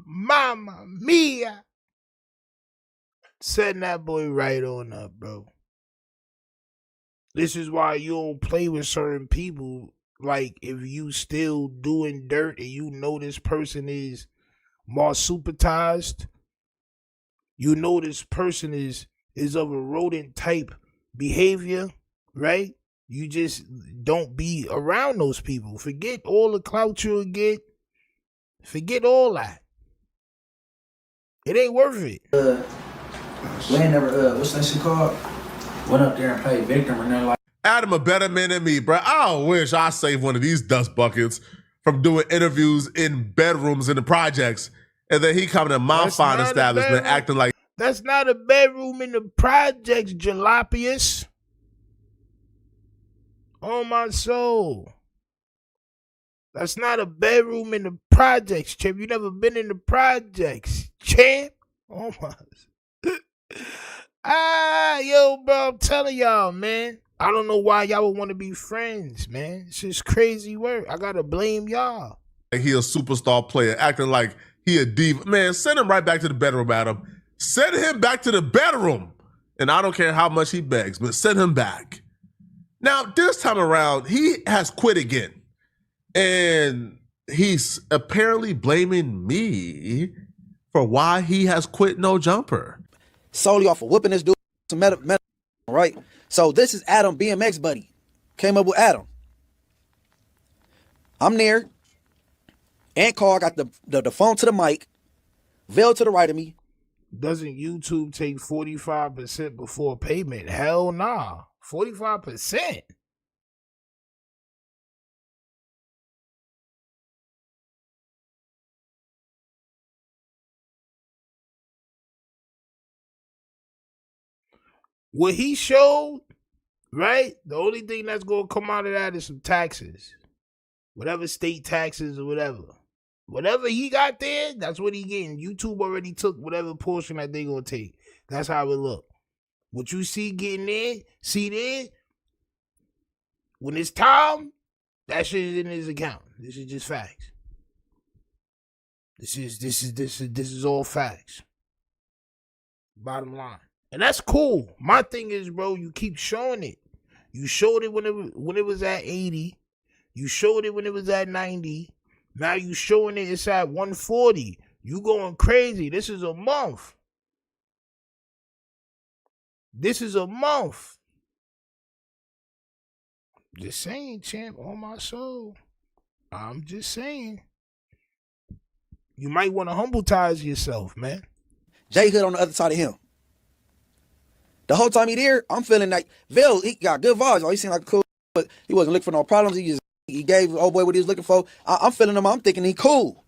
Mama mia. Setting that boy right on up, bro. This is why you don't play with certain people. Like, if you still doing dirt and you know this person is marsupialized, you know this person is of a rodent type behavior, right? You just don't be around those people. Forget all the clout you'll get. Forget all that. It ain't worth it. We ain't never, what's that shit called? Went up there and played victim and they're like, Adam a better man than me, bro. I wish I saved one of these dust buckets from doing interviews in bedrooms in the projects. And then he coming to my fine establishment acting like... That's not a bedroom in the projects, Jalapius. Oh, my soul. That's not a bedroom in the projects, champ. You never been in the projects, champ. Oh, my. Yo, bro, I'm telling y'all, man. I don't know why y'all would want to be friends, man. It's just crazy work. I got to blame y'all. He a superstar player, acting like he a diva. Man, send him right back to the bedroom, Adam. Send him back to the bedroom. And I don't care how much he begs, but send him back. Now, this time around, he has quit again. And he's apparently blaming me for why he has quit No Jumper. Solely off of whipping this dude some meta, right? So this is Adam, BMX buddy. Came up with Adam. I'm near. Ant Carl got the phone to the mic. Veil to the right of me. Doesn't YouTube take 45% before payment? Hell nah. 45%. What he showed, right? The only thing that's going to come out of that is some taxes. Whatever state taxes or whatever. Whatever he got there, that's what he getting. YouTube already took whatever portion that they going to take. That's how it look. What you see getting there, see there, when it's time, that shit is in his account. This is just facts. This is all facts. Bottom line. And that's cool. My thing is, bro, you keep showing it. You showed it when it was at 80. You showed it when it was at 90. Now you showing it, it's at 140. You going crazy. This is a month. This is a month. Just saying, champ, on my soul. I'm just saying. You might want to humble-tize yourself, man. J-Hood on the other side of him. The whole time he there, I'm feeling like Vail, he got good vibes. Oh, he seemed like a cool, but he wasn't looking for no problems. He gave old boy what he was looking for. I'm feeling him. I'm thinking he cool.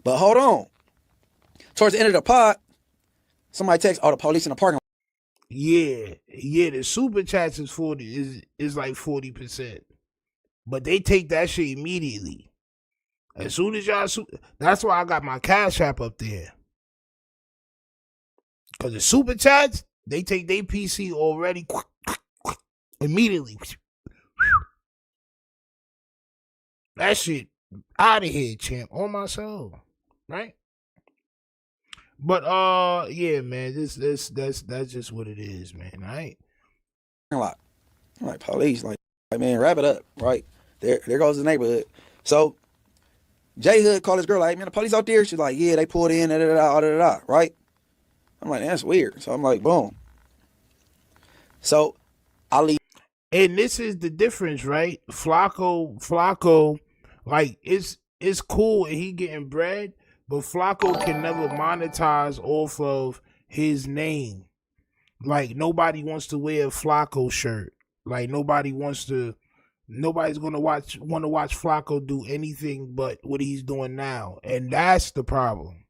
But hold on. Towards the end of the pod, somebody texts, the police in the parking lot. Yeah, the super chats is like 40%. But they take that shit immediately. As soon as y'all, that's why I got my Cash App up there. Because the super chats, they take their PC already immediately. That shit out of here, champ. On my soul. Right? But yeah, man, that's just what it is, man. All right. I'm like police, like man, wrap it up, right? There goes the neighborhood. So J Hood called his girl, like, man, the police out there. She's like, yeah, they pulled in, right? I'm like, that's weird. So I'm like, boom. So I leave. And this is the difference, right? Flakko, like, it's cool and he getting bread, but Flakko can never monetize off of his name. Like, nobody wants to wear a Flakko shirt. Like, nobody's gonna want to watch Flakko do anything but what he's doing now. And that's the problem.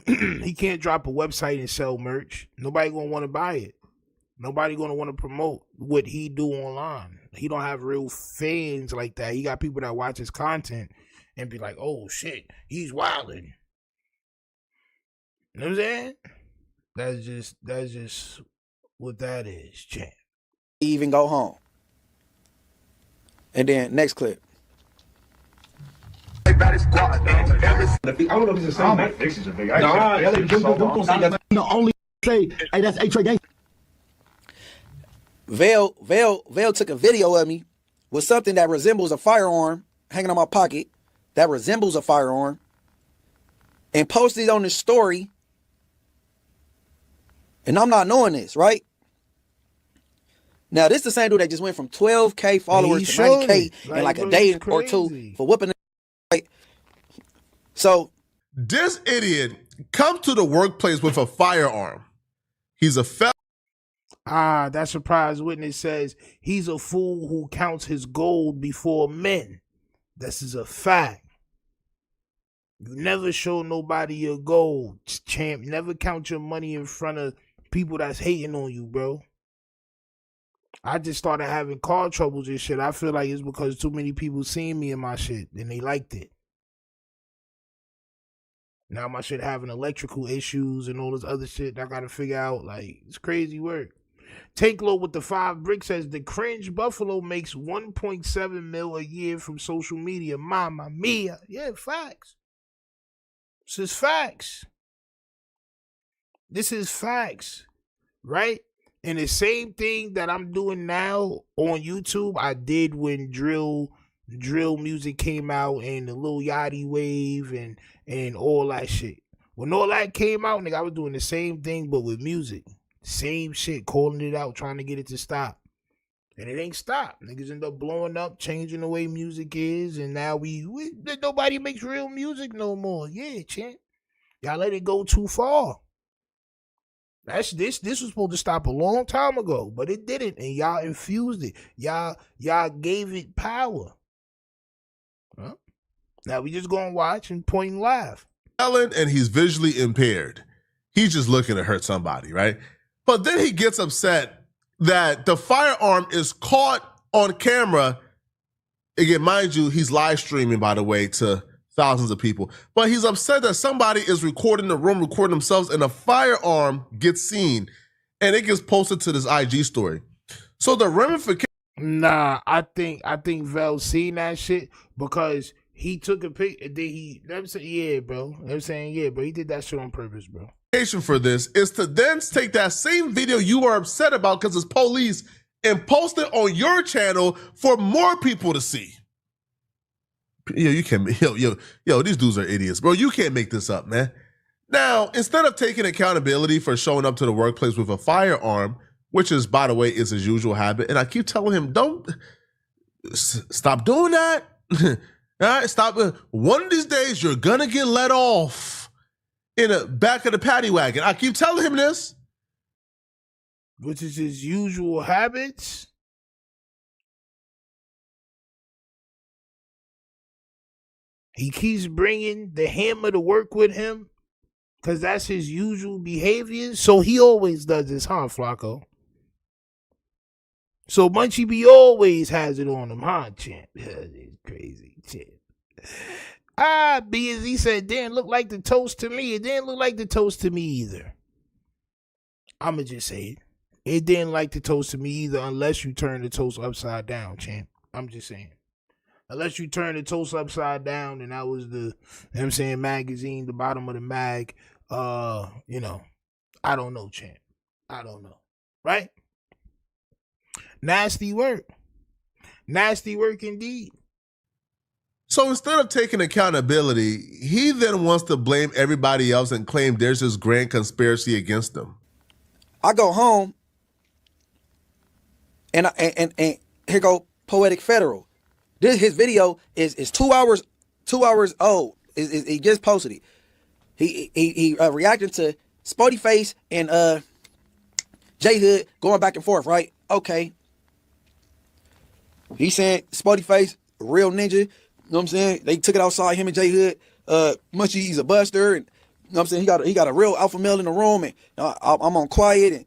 He can't drop a website and sell merch. Nobody gonna want to buy it. Nobody gonna want to promote what he do online. He don't have real fans like that. He got people that watch his content and be like, oh shit, he's wilding. You know what I'm saying? That's just what that is, champ. Even go home. And then next clip. I don't know if it's the same. My fixes are big. The only say, hey, that's A-Trey Gang. Vail took a video of me with something that resembles a firearm hanging on my pocket, that resembles a firearm, and posted it on his story. And I'm not knowing this, right? Now, this is the same dude that just went from 12K followers to 90K in like a day or two for whooping. Right? So, this idiot comes to the workplace with a firearm. He's a felon. That surprise witness says he's a fool who counts his gold before men. This is a fact. You never show nobody your gold, champ. Never count your money in front of people that's hating on you, bro. I just started having car troubles and shit. I feel like it's because too many people seen me in my shit and they liked it. Now my shit having electrical issues and all this other shit I gotta figure out. Like, it's crazy work. Take Low with the 5 bricks says the cringe Buffalo makes 1.7 mil a year from social media. Mama mia. Yeah, facts. This is facts. This is facts. Right? And the same thing that I'm doing now on YouTube, I did when drill music came out and the Lil Yachty wave and all that shit. When all that came out, nigga, I was doing the same thing but with music. Same shit, calling it out, trying to get it to stop. And it ain't stopped. Niggas end up blowing up, changing the way music is, and now nobody makes real music no more. Yeah, champ. Y'all let it go too far. This was supposed to stop a long time ago, but it didn't, and y'all infused it. Y'all gave it power. Huh? Now we just gonna watch and point and laugh. And he's visually impaired. He's just looking to hurt somebody, right? But then he gets upset that the firearm is caught on camera. Again, mind you, he's live streaming, by the way, to thousands of people. But he's upset that somebody is recording the room, recording themselves, and a firearm gets seen, and it gets posted to this IG story. So the ramification. Nah, I think Vel seen that shit because He took a pic. I'm saying, yeah, bro. I'm saying, yeah, bro. He did that shit on purpose, bro. For this is to then take that same video you are upset about because it's police and post it on your channel for more people to see. Yo, you can't. Yo, these dudes are idiots, bro. You can't make this up, man. Now, instead of taking accountability for showing up to the workplace with a firearm, which is, by the way, is his usual habit, and I keep telling him, don't stop doing that. All right, stop. One of these days, you're gonna get let off in the back of the paddy wagon. I keep telling him this. Which is his usual habits. He keeps bringing the hammer to work with him because that's his usual behavior. So he always does this, huh, Flakko? So Munchie B always has it on him, huh, champ? It's crazy, champ. B, as he said, didn't look like the toast to me. It didn't look like the toast to me either. I'ma just say it. It didn't like the toast to me either unless you turn the toast upside down, champ. I'm just saying. Unless you turn the toast upside down and that was the, you know what I'm saying, magazine, the bottom of the mag, you know, I don't know, champ. I don't know. Right? Nasty work. Nasty work indeed. So instead of taking accountability, he then wants to blame everybody else and claim there's this grand conspiracy against them. I go home and here go Poetik Federal. His video is 2 hours old. He just posted it. He reacted to Spotty Face and J-Hood going back and forth, right? Okay. He saying Spotty Face, real ninja. You know what I'm saying? They took it outside, him and J-Hood. Munchie, he's a buster. And, you know what I'm saying? He got a real alpha male in the room. And I'm on quiet. And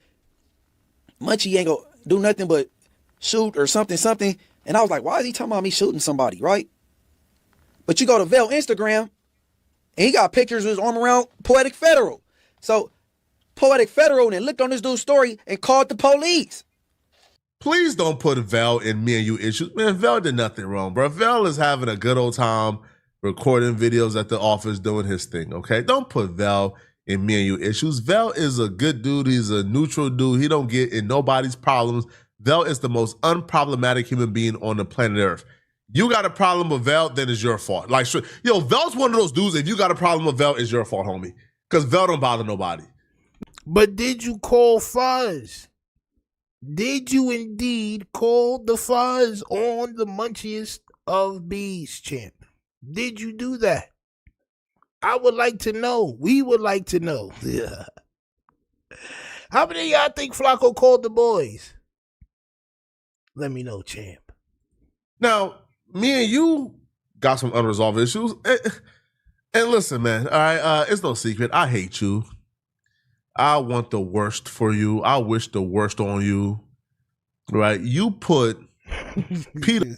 Munchie ain't gonna do nothing but shoot or something. And I was like, why is he talking about me shooting somebody, right? But you go to Vel Instagram, and he got pictures of his arm around Poetik Federal. So Poetik Federal then looked on this dude's story and called the police. Please don't put Vel in me and you issues. Man, Vel did nothing wrong, bro. Vel is having a good old time recording videos at the office doing his thing, okay? Don't put Vel in me and you issues. Vel is a good dude. He's a neutral dude. He don't get in nobody's problems. Vel is the most unproblematic human being on the planet Earth. You got a problem with Vel, then it's your fault. Like, yo, Vel's one of those dudes, if you got a problem with Vel, it's your fault, homie. Because Vel don't bother nobody. But did you call Fuzz? Did you indeed call the Fuzz on the munchiest of bees, champ? Did you do that? I would like to know. We would like to know. Yeah. How many of y'all think Flakko called the boys? Let me know, champ. Now, me and you got some unresolved issues. And listen, man, all right, it's no secret. I hate you. I want the worst for you. I wish the worst on you. Right? You put Peter.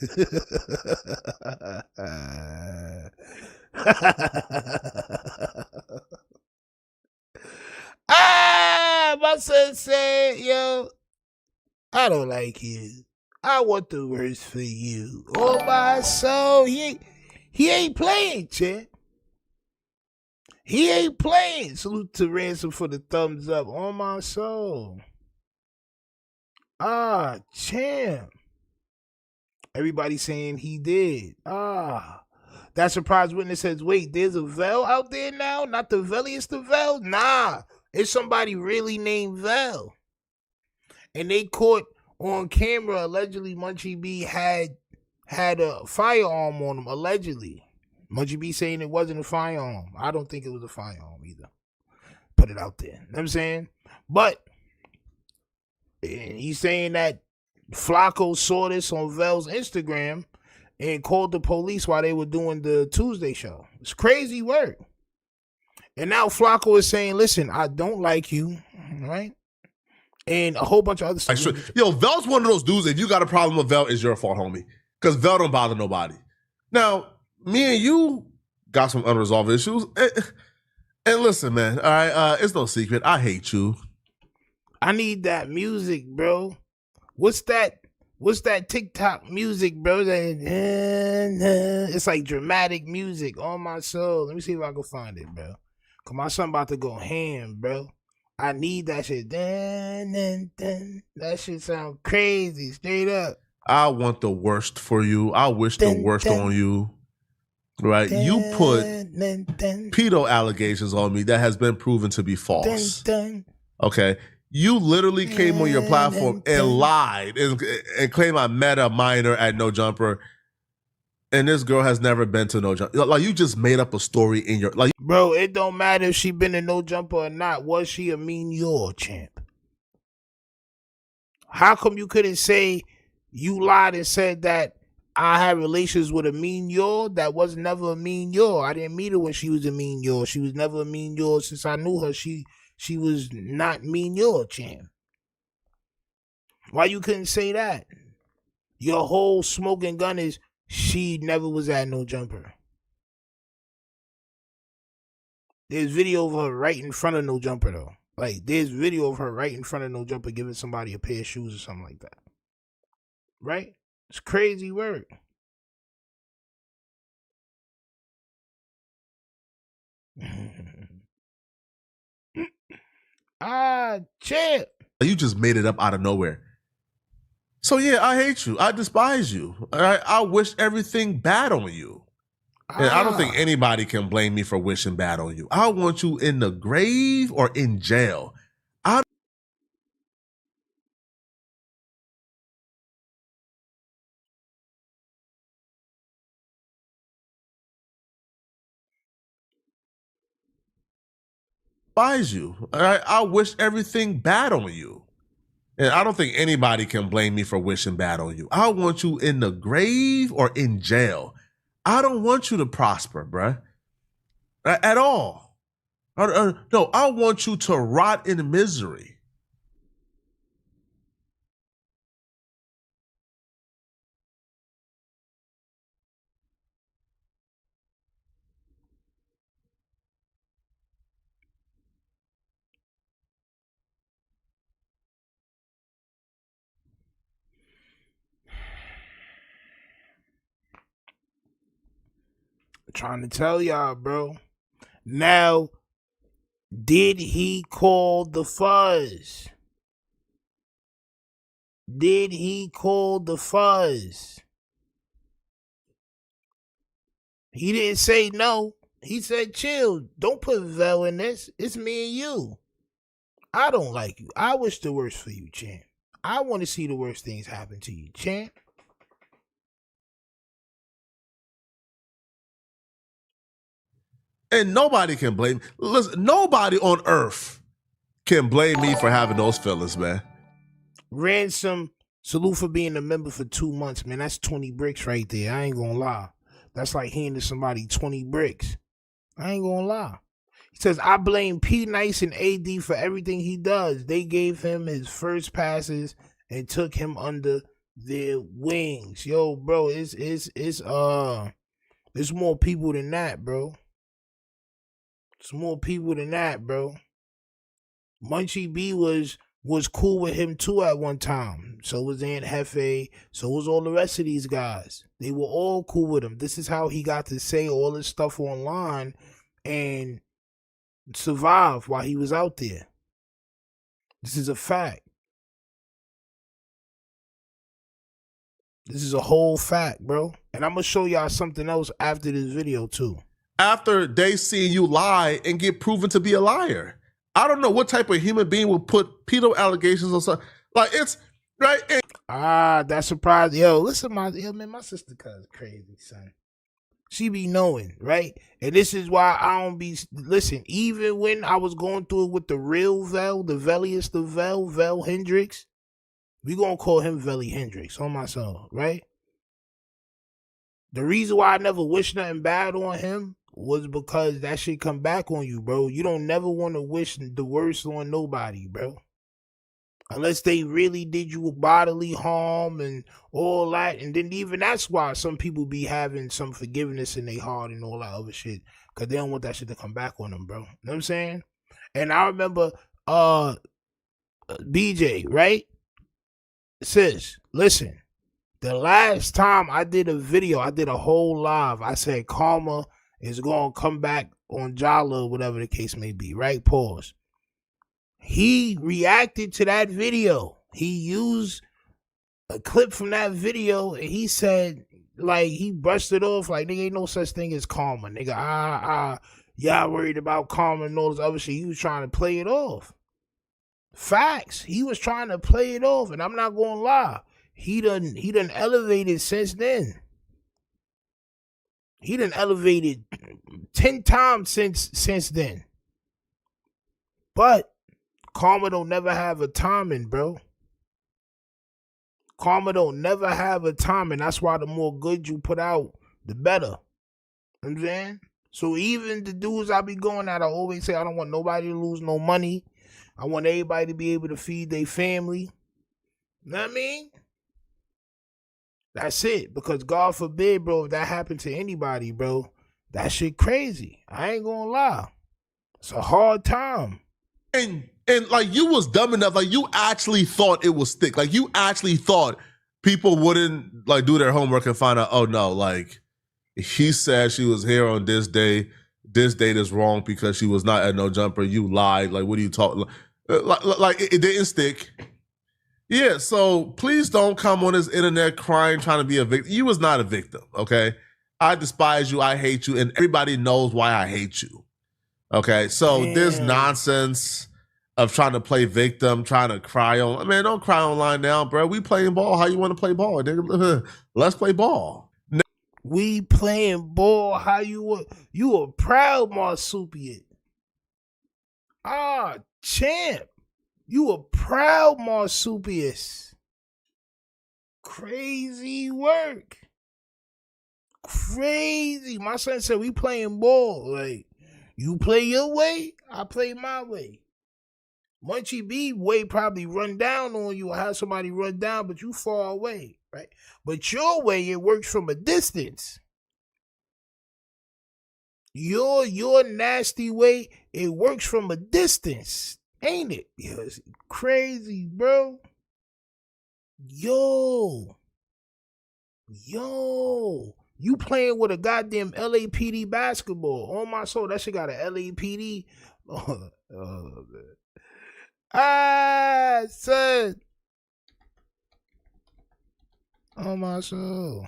My son said, yo, I don't like you. I want the worst for you. Oh, my soul. He ain't playing, champ. He ain't playing. Salute to Ransom for the thumbs up. On my soul. Champ. Everybody saying he did. That surprise witness says, wait, there's a Vel out there now? Not the Veliest of Vel? Nah. It's somebody really named Vel. And they caught on camera, allegedly, Munchie B had a firearm on him, allegedly. Munchie B saying it wasn't a firearm. I don't think it was a firearm either. Put it out there. You know what I'm saying? But he's saying that Flakko saw this on Vel's Instagram and called the police while they were doing the Tuesday show. It's crazy work. And now Flakko is saying, listen, I don't like you, right? And a whole bunch of other stuff. Yo, Vel's one of those dudes, if you got a problem with Vel, it's your fault, homie. Because Vel don't bother nobody. Now, me and you got some unresolved issues. And listen, man, all right, it's no secret. I hate you. I need that music, bro. What's that What's that TikTok music, bro? It's like dramatic music on my soul. Let me see if I can find it, bro. Cause my son about to go ham, bro. I need that shit. That shit sound crazy, straight up. I want the worst for you. I wish the worst on you. Right? You put pedo allegations on me that has been proven to be false. Okay? You literally came on your platform and lied and claimed I met a minor at No Jumper, and this girl has never been to No Jumper. Like, you just made up a story in your like. Bro, it don't matter if she been in No Jumper or not. Was she a mean Yall champ? How come you couldn't say you lied and said that I had relations with a mean Yall? That was never a mean Yall. I didn't meet her when she was a mean Yall. She was never a mean Yall since I knew her. She was not mean Yall champ. Why you couldn't say that? Your whole smoking gun is she never was at No Jumper. There's video of her right in front of No Jumper though. Like there's video of her right in front of No Jumper giving somebody a pair of shoes or something like that. Right? It's crazy work. Champ. You just made it up out of nowhere. So yeah, I hate you. I despise you. All right? I wish everything bad on you. And I don't think anybody can blame me for wishing bad on you. I want you in the grave or in jail. Despise you. All right? I wish everything bad on you. And I don't think anybody can blame me for wishing bad on you. I want you in the grave or in jail. I don't want you to prosper, bruh. At all. No, I want you to rot in misery. Trying to tell y'all, bro. Now, did he call the fuzz? Did he call the fuzz? He didn't say no. He said, chill. Don't put Vel in this. It's me and you. I don't like you. I wish the worst for you, champ. I want to see the worst things happen to you, champ. And nobody can blame. Listen, nobody on earth can blame me for having those feelings, man. Ransom, salute for being a member for 2 months, man. That's 20 bricks right there. I ain't gonna lie. That's like handing somebody 20 bricks. I ain't gonna lie. He says, I blame P Nice and AD for everything he does. They gave him his first passes and took him under their wings. Yo, bro, it's more people than that, bro. It's more people than that, bro. Munchie B was cool with him too at one time. So was Aunt Hefe. So was all the rest of these guys. They were all cool with him. This is how he got to say all this stuff online and survive while he was out there. This is a fact. This is a whole fact, bro. And I'm going to show y'all something else after this video too. After they see you lie and get proven to be a liar. I don't know what type of human being would put pedo allegations on something. Like, it's, right? That's surprising. Yo, listen, man, my sister cuz crazy, son. She be knowing, right? And this is why I don't be, listen, even when I was going through it with the real Vel, the Veliest of Vel Hendrix, we gonna call him Veli Hendrix on my soul, right? The reason why I never wish nothing bad on him was because that shit come back on you, bro. You don't never want to wish the worst on nobody, bro. Unless they really did you bodily harm and all that. And then even that's why some people be having some forgiveness in their heart and all that other shit. Because they don't want that shit to come back on them, bro. You know what I'm saying? And I remember BJ, right? Sis, listen. The last time I did a video, I did a whole live. I said Karma is going to come back on Jala or whatever the case may be, right? Pause. He reacted to that video. He used a clip from that video and he said, like, he brushed it off like, nigga, ain't no such thing as karma. Nigga, y'all worried about karma and all this other shit. He was trying to play it off. Facts. He was trying to play it off, and I'm not gonna lie. He done elevated since then. He done elevated 10 times since then. But karma don't never have a timing, bro. Karma don't never have a timing. That's why the more good you put out, the better. You know what I'm saying? So even the dudes I be going at, I always say I don't want nobody to lose no money. I want everybody to be able to feed their family. You know what I mean? That's it. Because God forbid, bro, if that happened to anybody, bro, that shit crazy. I ain't gonna lie. It's a hard time. And like, you was dumb enough, like, you actually thought it was thick. Like, you actually thought people wouldn't, like, do their homework and find out, oh, no, like, he said she was here on this day. This date is wrong because she was not at No Jumper. You lied. Like, what are you talking? Like it didn't stick. Yeah, so please don't come on this internet crying, trying to be a victim. You was not a victim, okay? I despise you. I hate you. And everybody knows why I hate you. Okay, so this nonsense of trying to play victim, trying to cry on. Man, don't cry online now, bro. We playing ball. How you want to play ball, nigga? Let's play ball. We playing ball. How you a proud marsupial. Ah, champ. You a proud marsupius. Crazy work. Crazy. My son said we playing ball. Like, you play your way, I play my way. Munchie B way probably run down on you or have somebody run down, but you far away, right? But your way, it works from a distance. Your nasty way, it works from a distance. Ain't it? Yeah, it's crazy, bro. Yo. You playing with a goddamn LAPD basketball. On my soul, that shit got a LAPD. Oh, man. Ah, son. On my soul.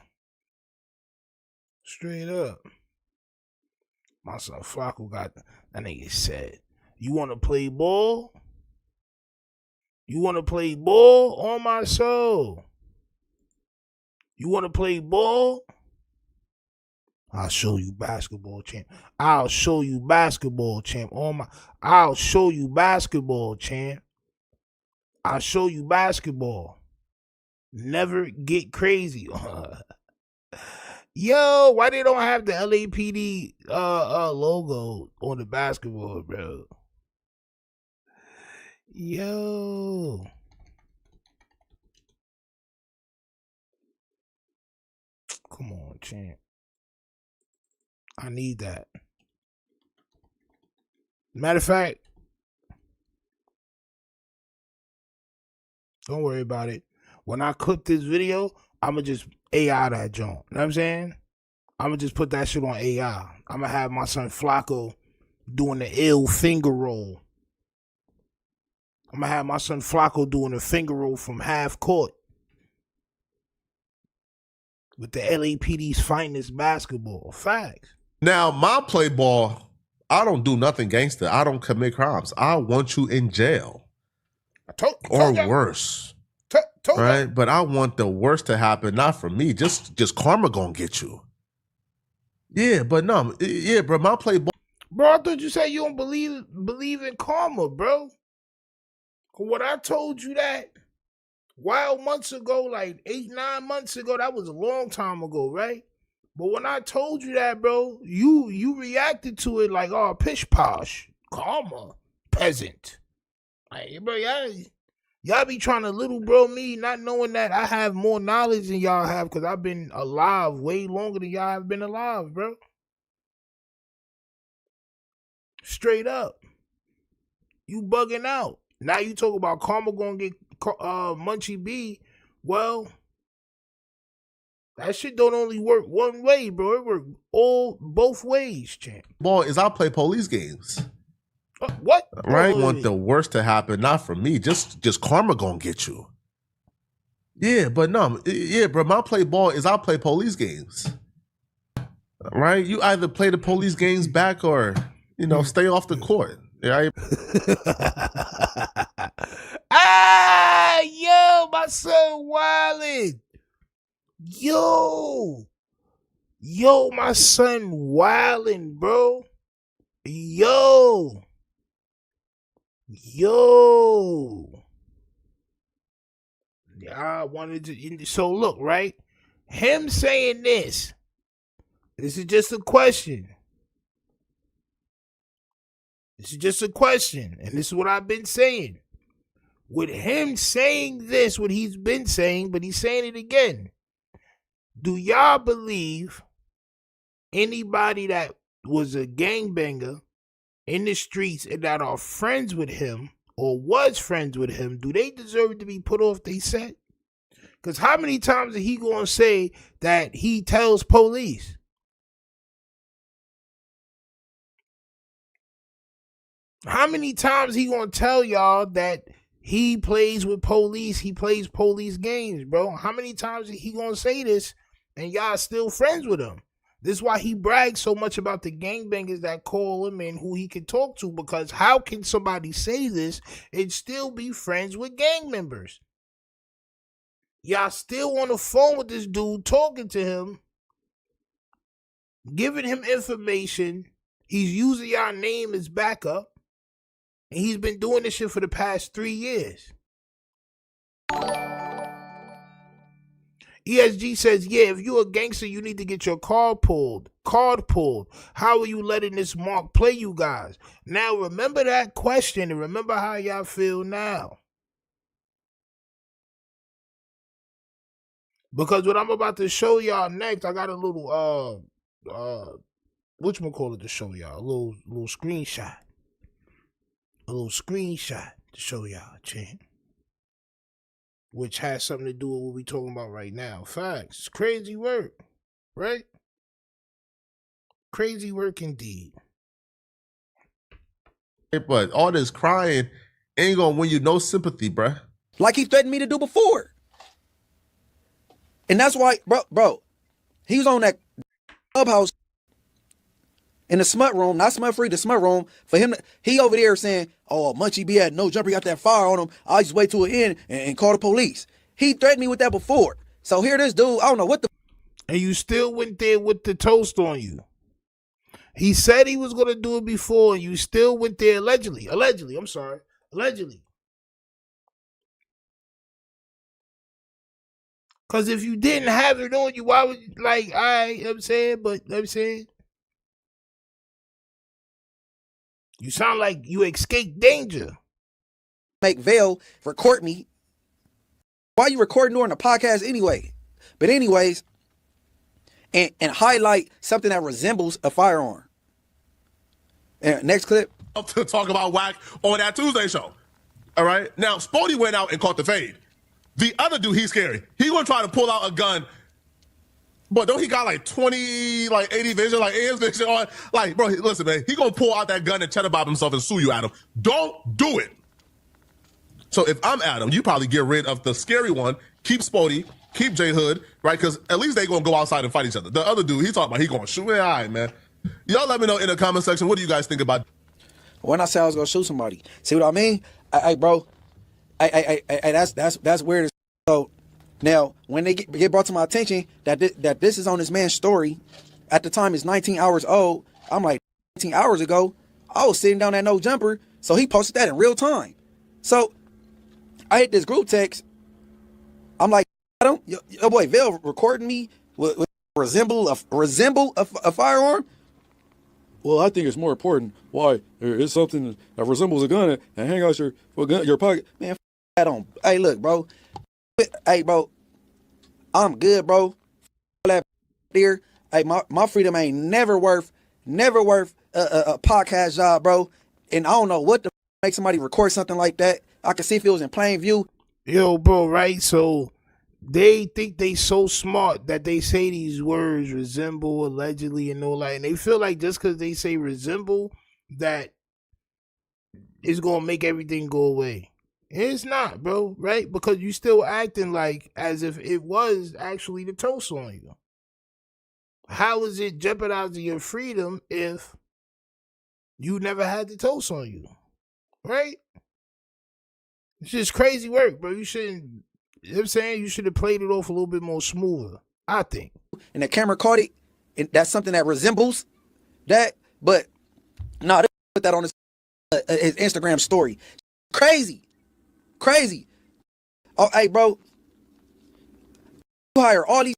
Straight up. My son Flakko got that nigga said, you want to play ball? You want to play ball? On my soul. You want to play ball? I'll show you basketball, champ. I'll show you basketball, champ. I'll show you basketball, champ. I'll show you basketball. Never get crazy. Yo, why they don't have the LAPD logo on the basketball, bro? Yo. Come on, champ. I need that. Matter of fact, don't worry about it. When I clip this video, I'ma just AI that joint. You know what I'm saying? I'ma just put that shit on AI. I'ma have my son Flakko doing the ill finger roll. I'ma have my son Flakko doing a finger roll from half court. With the LAPD's finest basketball. Facts. Now, my play ball, I don't do nothing gangster. I don't commit crimes. I want you in jail. Or worse. Right? But I want the worst to happen, not for me. Just karma gonna get you. Yeah, but no. Yeah, bro, my play ball. Bro, I thought you said you don't believe in karma, bro. What I told you that wild months ago, like 8-9 months ago, that was a long time ago, right? But when I told you that, bro, you reacted to it like, oh, pish posh, karma, peasant. Like, bro, y'all be trying to little bro me, not knowing that I have more knowledge than y'all have because I've been alive way longer than y'all have been alive, bro. Straight up. You bugging out. Now you talk about karma gonna get Munchie B. Well, That shit don't only work one way, bro. It work both ways, champ. Ball is I play police games. What? Right? I want the worst to happen, not for me. Just karma gonna get you. Yeah, but no, yeah, bro. My play ball is I play police games. Right? You either play the police games back or stay off the court. Yeah. Yo, my son wildin'. Yo, my son wildin', bro. Yo. I wanted to. So look, right? Him saying this is just a question. This is just a question, and this is what I've been saying. With him saying this, what he's been saying, but he's saying it again. Do y'all believe anybody that was a gangbanger in the streets and that are friends with him or was friends with him, do they deserve to be put off their set? Because how many times is he going to say that he tells police? How many times he going to tell y'all that he plays with police, he plays police games, bro? How many times is he going to say this and y'all still friends with him? This is why he brags so much about the gangbangers that call him and who he can talk to, because how can somebody say this and still be friends with gang members? Y'all still on the phone with this dude, talking to him, giving him information. He's using y'all name as backup. And he's been doing this shit for the past 3 years. ESG says, yeah, if you're a gangster, you need to get your card pulled. How are you letting this mark play you guys? Now, remember that question and remember how y'all feel now. Because what I'm about to show y'all next, I got a little, whatchamacallit to show y'all. A little screenshot. A little screenshot to show y'all, champ. Which has something to do with what we're talking about right now. Facts. It's crazy work, right? Crazy work indeed. But all this crying ain't gonna win you no sympathy, bruh. Like he threatened me to do before. And that's why, bro, he was on that clubhouse in the smut room, not smut free, the smut room. For him, he over there saying, oh, Munchie be at no jumper, got that fire on him. I'll just wait till it end and call the police. He threatened me with that before. So here this dude, I don't know what the. And you still went there with the toast on you. He said he was going to do it before, and you still went there allegedly. Allegedly. Because if you didn't have it on you, why would you, like, you know what I'm saying? You sound like you escaped danger. Make Vail record me. Why you recording during the podcast anyway? But anyways, and highlight something that resembles a firearm. And next clip. To talk about whack on that Tuesday show. All right? Now, Spody went out and caught the fade. The other dude, he's scary. He gonna try to pull out a gun. But don't he got like 80 vision, like AM's vision on? Like, bro, listen, man, he gonna pull out that gun and cheddar bob himself and sue you, Adam. Don't do it. So if I'm Adam, you probably get rid of the scary one, keep Spody, keep J Hood, right? Because at least they gonna go outside and fight each other. The other dude, he talking about he gonna shoot. Man, all right, man. Y'all let me know in the comment section, what do you guys think about? When I said I was gonna shoot somebody, see what I mean? Bro, that's weird as. So now, when they get brought to my attention that this is on this man's story, at the time it's 19 hours old, I'm like, 19 hours ago, I was sitting down at No Jumper, so he posted that in real time. So I hit this group text. I'm like, your boy Vail recording me with resemble a firearm. Well, I think it's more important. Why? It's something that resembles a gun and hang out your pocket. Man, that on. Hey, look, bro. Hey, bro. I'm good, bro. That there. Hey, my freedom ain't never worth a podcast job, bro. And I don't know what the make somebody record something like that. I can see if it was in plain view. Yo, bro, right? So they think they so smart that they say these words resemble, allegedly, and all that, and they feel like just because they say resemble, that it's gonna make everything go away. It's not, bro, right? Because you still acting like as if it was actually the toast on you. How is it jeopardizing your freedom if you never had the toast on you? Right? It's just crazy work, bro. You shouldn't, you know what I'm saying? You should have played it off a little bit more smoother, I think. And the camera caught it, and that's something that resembles that, but no, they put that on his Instagram story. Crazy. Oh, hey, bro. You hire all these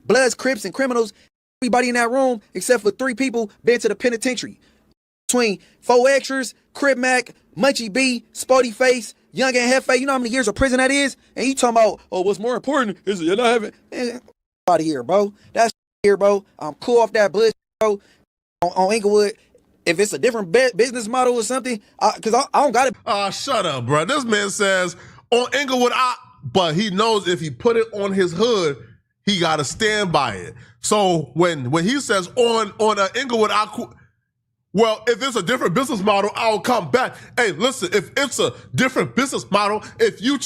Bloods, Crips, and criminals. Everybody in that room, except for 3 people, been to the penitentiary. Between 4 extras, Crip Mac, Munchie B, Spotty Face, Young and Hefe. You know how many years of prison that is? And you talking about, oh, what's more important is you're not having... out of here, bro. That's here, bro. I'm cool off that bullshit, bro. On Inglewood. If it's a different business model or something, because I don't got it. Shut up, bro. This man says on Inglewood, but he knows if he put it on his hood, he got to stand by it. So when he says on Inglewood, well, if it's a different business model, I'll come back. Hey, listen, if it's a different business model, if you...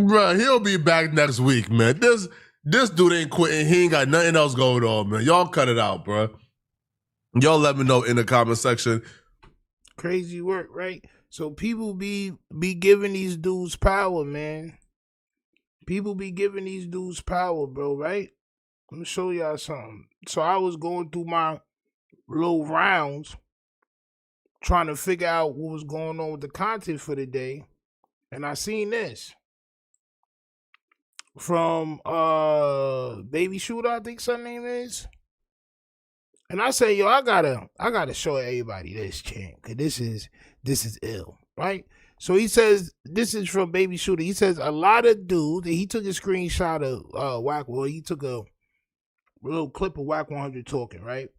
Bro, he'll be back next week, man. This dude ain't quitting. He ain't got nothing else going on, man. Y'all cut it out, bro. Y'all let me know in the comment section. Crazy work, right? So people be giving these dudes power, man. People be giving these dudes power, bro, right? Let me show y'all something. So I was going through my little rounds trying to figure out what was going on with the content for the day. And I seen this from Baby Shooter, I think her name is. And I say, yo, I gotta show everybody this, champ, cause this is ill, right? So he says, this is from Baby Shooter. He says a lot of dudes, he took a screenshot of Wack, well, he took a little clip of Wack 100 talking, right?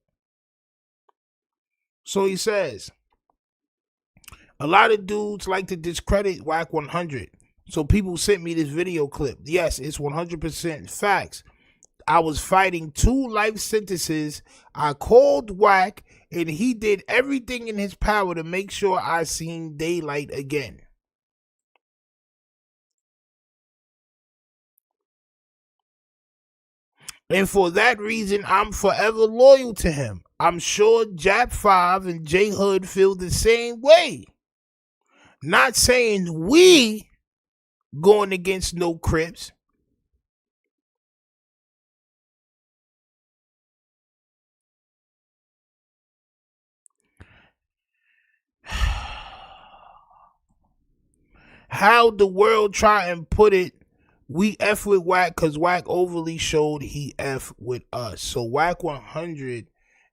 So he says, a lot of dudes like to discredit Wack 100. So people sent me this video clip. Yes, it's 100% facts. I was fighting 2 life sentences. I called Wack, and he did everything in his power to make sure I seen daylight again. And for that reason, I'm forever loyal to him. I'm sure Jap5 and J-Hood feel the same way. Not saying we going against no Crips. How the world try and put it, we F with Wack because Wack overly showed he F with us. So Wack 100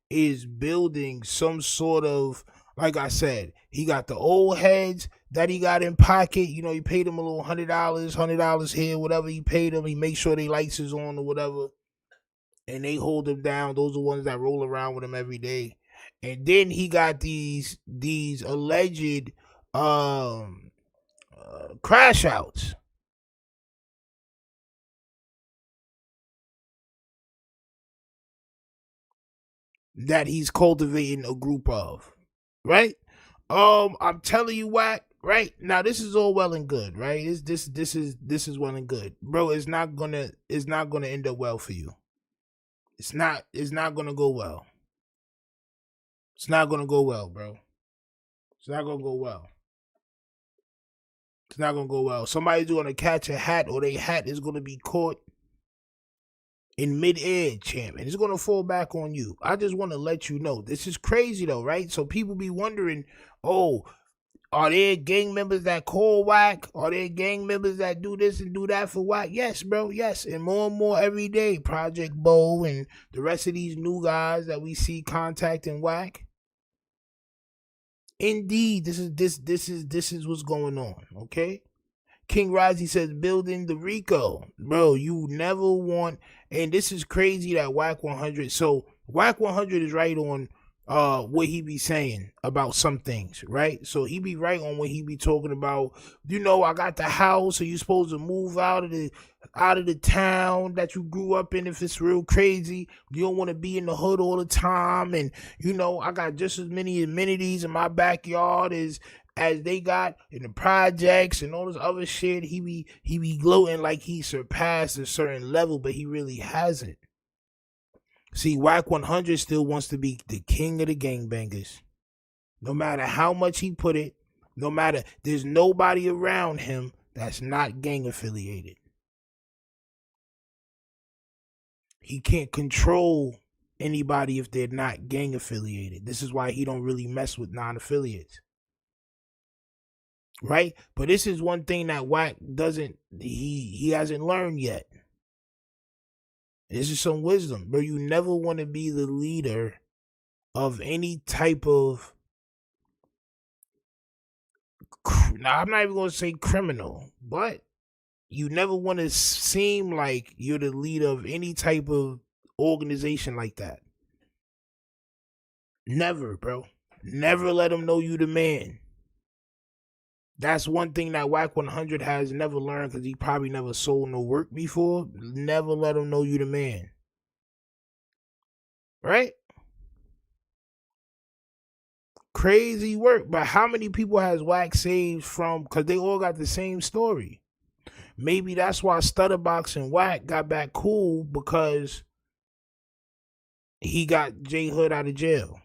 is building some sort of, like I said, he got the old heads that he got in pocket. You know, he paid him a little $100 here, whatever he paid him. He makes sure they lights is on or whatever. And they hold him down. Those are ones that roll around with him every day. And then he got these alleged crash outs. That he's cultivating a group of, right? I'm telling you what, right now, this is all well and good, right? This is well and good, bro. It's not gonna end up well for you. It's not gonna go well. It's not gonna go well, bro. It's not gonna go well. It's not gonna go well. Somebody's gonna catch a hat, or their hat is gonna be caught in mid-air, champ, and it's gonna fall back on you. I just want to let you know. This is crazy though, right? So people be wondering, oh, are there gang members that call Wack? Are there gang members that do this and do that for Wack? Yes, bro, yes. And more every day. Project Bo and the rest of these new guys that we see contacting Wack. Indeed, this is what's going on, okay? King Razi says, building the Rico. Bro, you never want, and this is crazy that Wack 100, so Wack 100 is right on what he be saying about some things, right? So he be right on what he be talking about. I got the house, so you supposed to move out of the town that you grew up in if it's real crazy. You don't want to be in the hood all the time, and I got just as many amenities in my backyard as they got in the projects and all this other shit. He be gloating like he surpassed a certain level, but he really hasn't. See, Whack 100 still wants to be the king of the gangbangers. No matter how much he put it, there's nobody around him that's not gang affiliated. He can't control anybody if they're not gang affiliated. This is why he don't really mess with non-affiliates. Right? But this is one thing that Whack he hasn't learned yet. This is some wisdom, bro. You never want to be the leader of any type of, now I'm not even going to say criminal, but you never want to seem like you're the leader of any type of organization like that. Never, bro. Never let them know you the man. That's one thing that Whack 100 has never learned, because he probably never sold no work before. Never let him know you the man. Right? Crazy work. But how many people has Whack saved from, because they all got the same story. Maybe that's why Stutterbox and Whack got back cool, because he got J Hood out of jail.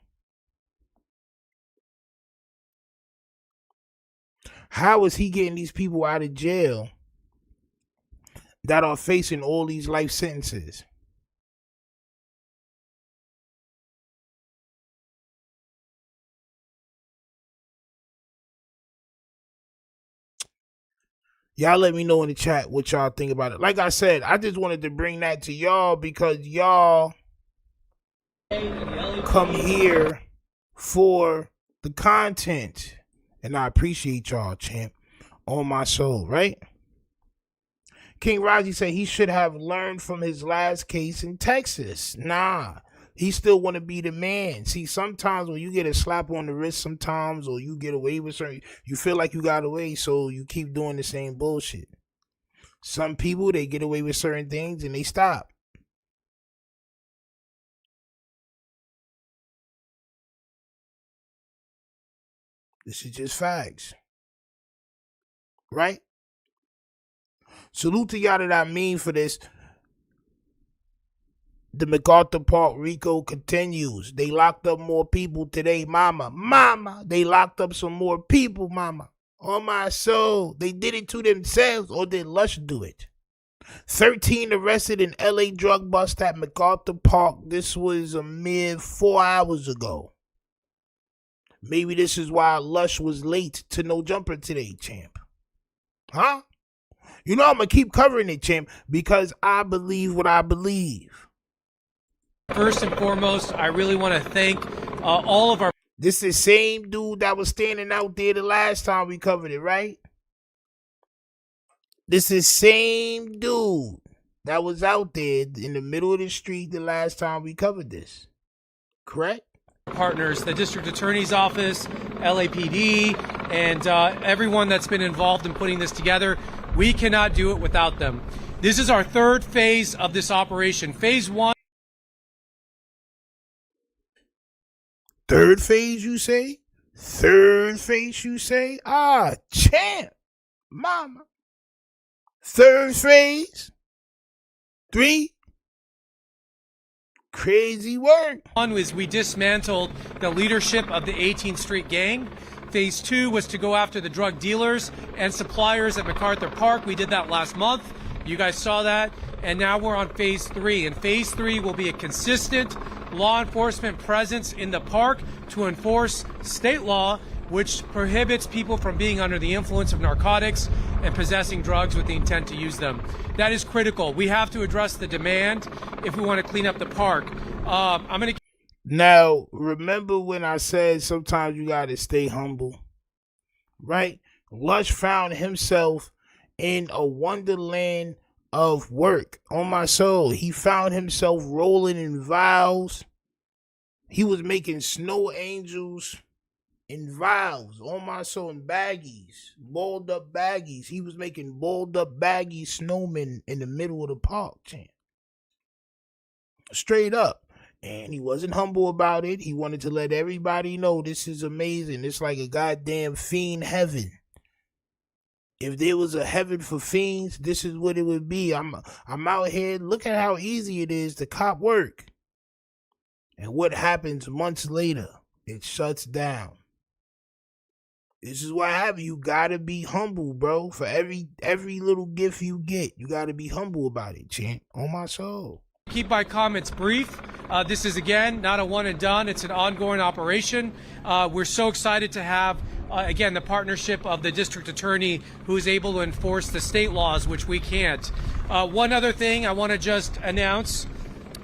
How is he getting these people out of jail that are facing all these life sentences? Y'all let me know in the chat what y'all think about it. Like I said, I just wanted to bring that to y'all because y'all come here for the content. And I appreciate y'all, champ, on my soul, right? King Raji said he should have learned from his last case in Texas. Nah, he still want to be the man. See, sometimes when you get a slap on the wrist sometimes, or you get away with something, you feel like you got away, so you keep doing the same bullshit. Some people, they get away with certain things and they stop. This is just facts. Right? Salute to y'all that I mean for this. The MacArthur Park RICO continues. They locked up more people today, mama. Mama, they locked up some more people, mama. On my soul. They did it to themselves, or did Lush do it? 13 arrested in LA drug bust at MacArthur Park. This was a mere 4 hours ago. Maybe this is why Lush was late to No Jumper today, champ. Huh? I'm going to keep covering it, champ, because I believe what I believe. First and foremost, I really want to thank all of our... This is the same dude that was standing out there the last time we covered it, right? This is the same dude that was out there in the middle of the street the last time we covered this. Correct? Partners, the district attorney's office, LAPD, and everyone that's been involved in putting this together. We cannot do it without them. This is our third phase of this operation. Phase 1. Third phase, you say? Third phase, you say? Ah, champ, mama. Third phase. 3. Crazy work. One was we dismantled the leadership of the 18th Street Gang. Phase 2 was to go after the drug dealers and suppliers at MacArthur Park. We did that last month. You guys saw that. And now we're on phase 3. And phase 3 will be a consistent law enforcement presence in the park to enforce state law, which prohibits people from being under the influence of narcotics and possessing drugs with the intent to use them. That is critical. We have to address the demand if we want to clean up the park. Now, remember when I said sometimes you got to stay humble, right? Lush found himself in a wonderland of work. On my soul, he found himself rolling in vials. He was making snow angels in vials, on my soul, in baggies, balled up baggies. He was making balled up baggy snowmen in the middle of the park, champ. Straight up. And he wasn't humble about it. He wanted to let everybody know this is amazing. It's like a goddamn fiend heaven. If there was a heaven for fiends, this is what it would be. I'm out here. Look at how easy it is to cop work. And what happens months later? It shuts down. This is what happens. You gotta be humble, bro. For every little gift you get, you gotta be humble about it, champ. On my soul. Keep my comments brief. This is, again, not a one and done. It's an ongoing operation. We're so excited to have, again, the partnership of the district attorney who is able to enforce the state laws, which we can't. One other thing I want to just announce.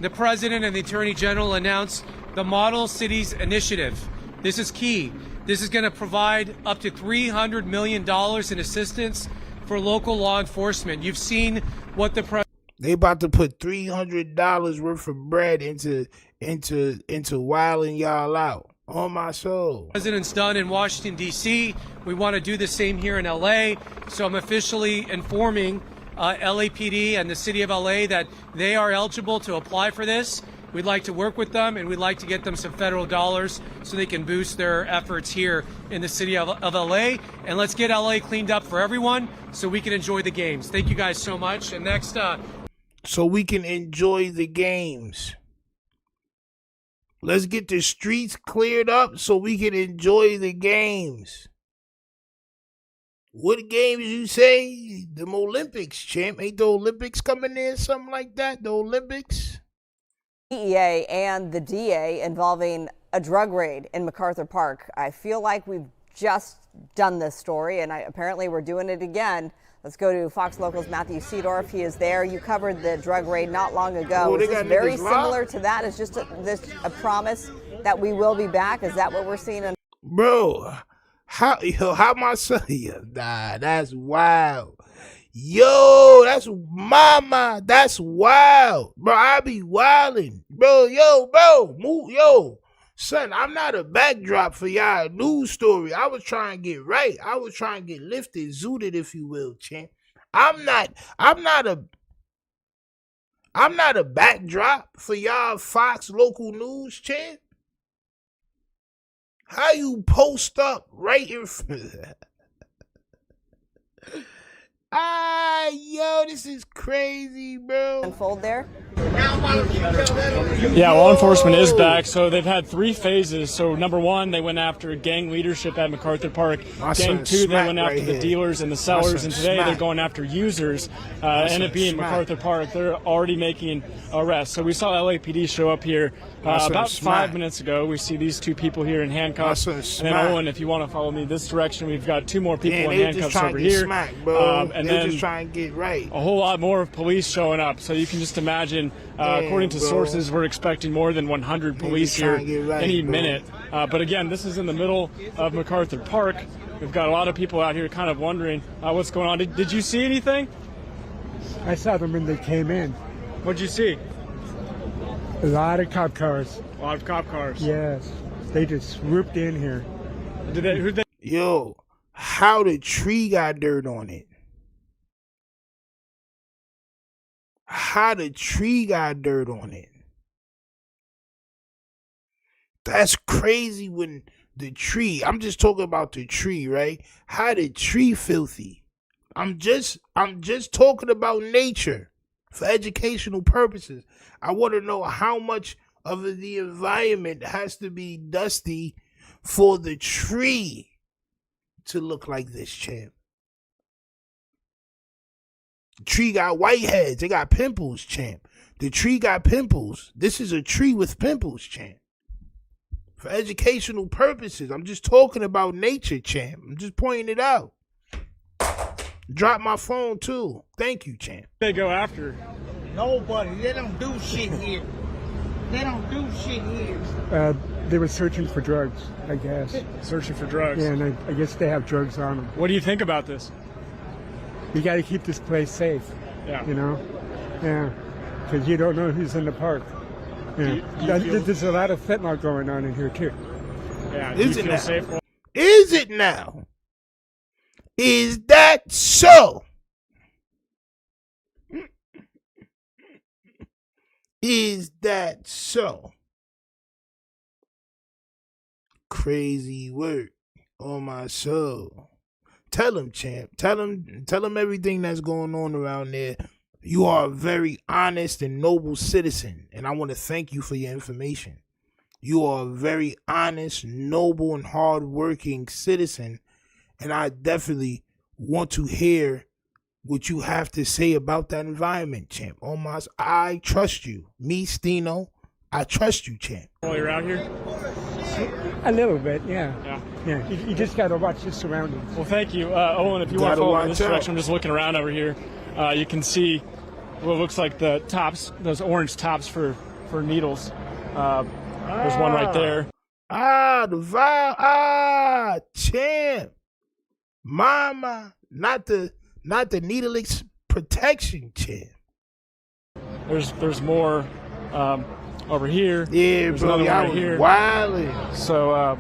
The president and the attorney general announced the Model Cities Initiative. This is key. This is going to provide up to $300 million in assistance for local law enforcement. You've seen what the president... They about to put $300 worth of bread into wilding y'all out. On my soul. President's done in Washington, D.C. We want to do the same here in L.A. So I'm officially informing LAPD and the city of L.A. that they are eligible to apply for this. We'd like to work with them, and we'd like to get them some federal dollars so they can boost their efforts here in the city of L.A. And let's get L.A. cleaned up for everyone so we can enjoy the games. Thank you guys so much. And next... so we can enjoy the games. Let's get the streets cleared up so we can enjoy the games. What games you say? The Olympics, champ. Ain't the Olympics coming in? Something like that? The Olympics? DEA and the DA involving a drug raid in MacArthur Park. I feel like we've just done this story, and apparently we're doing it again. Let's go to Fox Local's Matthew Seedorf. He is there. You covered the drug raid not long ago. Is this very similar to that? Is just a promise that we will be back? Is that what we're seeing? Bro, how my son? Nah, that's wild. Yo, that's mama. That's wild, bro. I be wilding, bro. Bro, move, son. I'm not a backdrop for y'all news story. I was trying to get right. I was trying to get lifted, zooted, if you will, champ. I'm not a backdrop for y'all Fox local news, champ. How you post up right in front of that? Yo, this is crazy, bro. Unfold there. Yeah, law enforcement is back. So they've had 3 phases. So number 1, they went after gang leadership at MacArthur Park. Gang 2, they went after the dealers and the sellers. And today they're going after users. And it being MacArthur Park, they're already making arrests. So we saw LAPD show up here about 5 minutes ago. We see these 2 people here in handcuffs. And then Owen, if you want to follow me this direction, we've got 2 more people in handcuffs over here. And then just trying to get right. A whole lot more of police showing up. So you can just imagine, according to sources, we're expecting more than 100 police here any minute. But again, this is in the middle of MacArthur Park. We've got a lot of people out here kind of wondering what's going on. Did you see anything? I saw them when they came in. What'd you see? A lot of cop cars. A lot of cop cars. Yes. They just swooped in here. Yo, how the tree got dirt on it? How the tree got dirt on it? That's crazy. When the tree, I'm just talking about the tree, right? How the tree filthy? I'm just talking about nature for educational purposes. I want to know how much of the environment has to be dusty for the tree to look like this, champ. The tree got whiteheads. They got pimples, champ. The tree got pimples. This is a tree with pimples, champ. For educational purposes. I'm just talking about nature, champ. I'm just pointing it out. Drop my phone, too. Thank you, champ. They go after. Nobody. They don't do shit here. They don't do shit here. They were searching for drugs, I guess. Searching for drugs? Yeah, and I guess they have drugs on them. What do you think about this? We got to keep this place safe. Yeah. You know? Yeah. Because you don't know who's in the park. There's a lot of fentanyl going on in here too. Yeah, Is it now? Is it now? Is that so? Is that so? Crazy work on my soul. Tell him, champ. Tell him everything that's going on around there. You are a very honest and noble citizen, and I want to thank you for your information. You are a very honest, noble, and hardworking citizen, and I definitely want to hear what you have to say about that environment, champ. Almost, I trust you. Me, Stino, I trust you, champ. While you're out here? A little bit, yeah. You just got to watch your surroundings. Well, thank you. Owen, if you want to follow in this direction, I'm just looking around over here. You can see what looks like the tops, those orange tops for needles. There's one right there. Champ. Mama, not the needle protection, champ. There's more over here. Yeah, there's bro, y'all was wildin'. So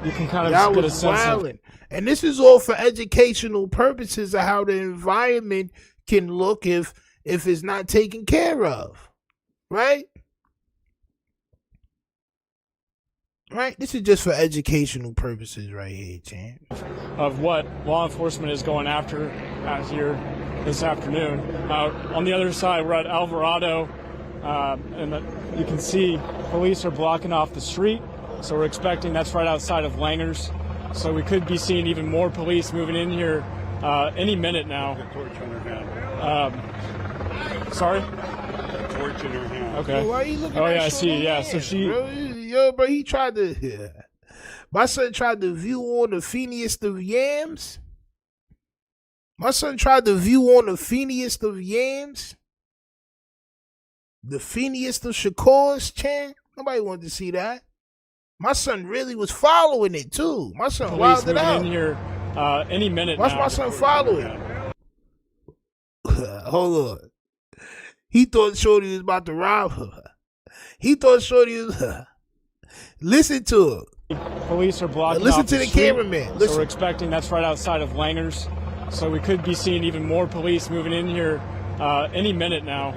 you can kind of get a sense wildin'. And this is all for educational purposes of how the environment can look if it's not taken care of, right? Right? This is just for educational purposes right here, champ. Of what law enforcement is going after out here this afternoon. On the other side, we're at Alvarado, and you can see police are blocking off the street. So we're expecting that's right outside of Langer's. So we could be seeing even more police moving in here any minute now. Sorry? Torch in her hand. Okay. Yo, why you looking oh at yeah, I see. Yeah, so she. Bro, he tried to. Yeah. My son tried to view on the feeniest of yams. My son tried to view on the feeniest of yams. The feeniest of Shakur's, champ. Nobody wanted to see that. My son really was following it too. My son wilded it out. In here any minute. Watch now. my son following. Hold on. He thought Shorty was about to rob her. He thought Shorty was. Listen to her. Police are blocking. Listen off to the street, cameraman. So we're expecting that's right outside of Langer's. So we could be seeing even more police moving in here any minute now.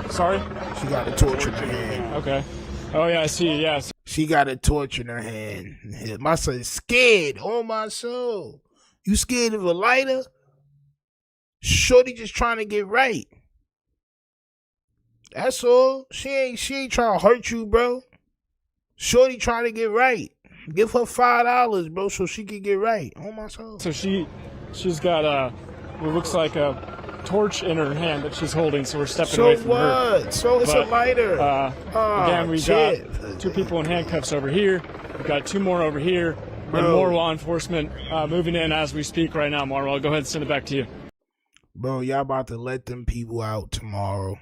Sorry? She got a torch in her hand. Okay. Oh yeah, I see. Yeah. She got a torch in her hand. My son's scared. Oh my soul. You scared of a lighter? Shorty just trying to get right. That's all. She ain't trying to hurt you, bro. Shorty trying to get right. Give her $5, bro, so she can get right. Oh my soul. So she's got what looks like a torch in her hand that she's holding, so we're stepping away from her. So it's a lighter. Again, we got 2 people in handcuffs over here. We've got 2 more over here. And more law enforcement moving in as we speak right now, Marwell. Go ahead and send it back to you. Bro, y'all about to let them people out tomorrow.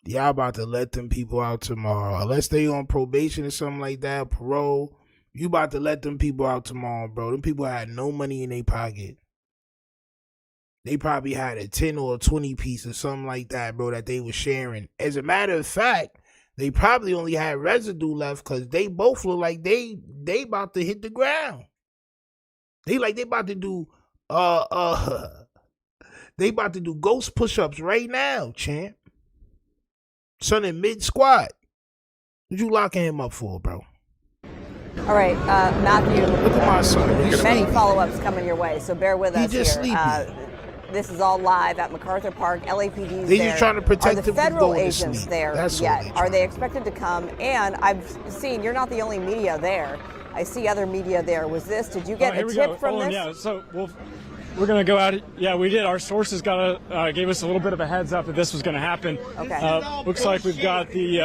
Y'all about to let them people out tomorrow. Unless they on probation or something like that, parole. You about to let them people out tomorrow, bro. Them people had no money in their pocket. They probably had a 10 or a 20 piece or something like that, bro, that they were sharing. As a matter of fact, they probably only had residue left because they both look like they about to hit the ground. They about to do they about to do ghost push-ups right now, champ. Son in mid squat. What you locking him up for, bro? All right, Matthew. Look at my son. Many follow-ups coming your way, so bear with us just here. This is all live at MacArthur Park. LAPD's They there. just trying to protect Are the him from federal going to agents sleep. there That's yet? Are they expected to come? And I've seen you're not the only media there. I see other media there. Did you get a tip from this? Yeah, so we're going to go out. Yeah, we did. Our sources gave us a little bit of a heads up that this was going to happen. Okay. Looks like we've got the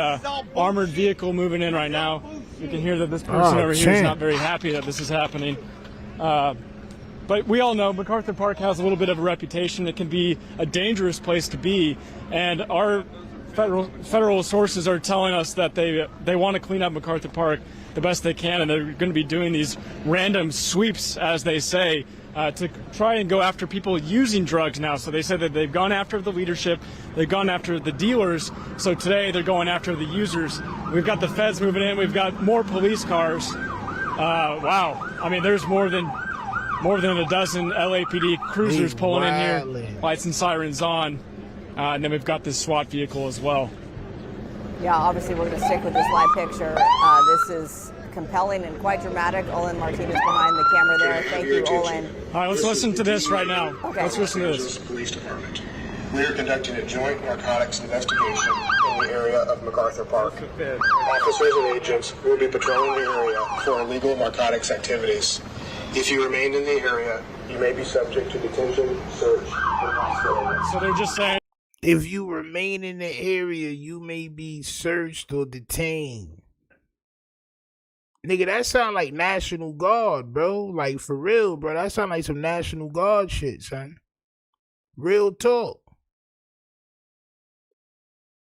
armored vehicle moving in right now. You can hear that this person over here is not very happy that this is happening. But we all know MacArthur Park has a little bit of a reputation. It can be a dangerous place to be. And our federal sources are telling us that they want to clean up MacArthur Park the best they can, and they're going to be doing these random sweeps, as they say, to try and go after people using drugs now. So they said that they've gone after the leadership, they've gone after the dealers, so today they're going after the users. We've got the feds moving in, we've got more police cars. Wow, I mean, there's more than a dozen LAPD cruisers pulling in here, lights and sirens on, and then we've got this SWAT vehicle as well. Yeah, obviously we're going to stick with this live picture. This is compelling and quite dramatic. Olin Martinez behind the camera there. Thank you, Olin. All right, let's listen to this right now. Okay. Let's listen to this. Police Department. We are conducting a joint narcotics investigation in the area of MacArthur Park. Officers and agents will be patrolling the area for illegal narcotics activities. If you remain in the area, you may be subject to detention, search, and hospital. So they're just saying, if you remain in the area, you may be searched or detained. Nigga, that sound like National Guard, bro. Like, for real, bro. That sound like some National Guard shit, son. Real talk.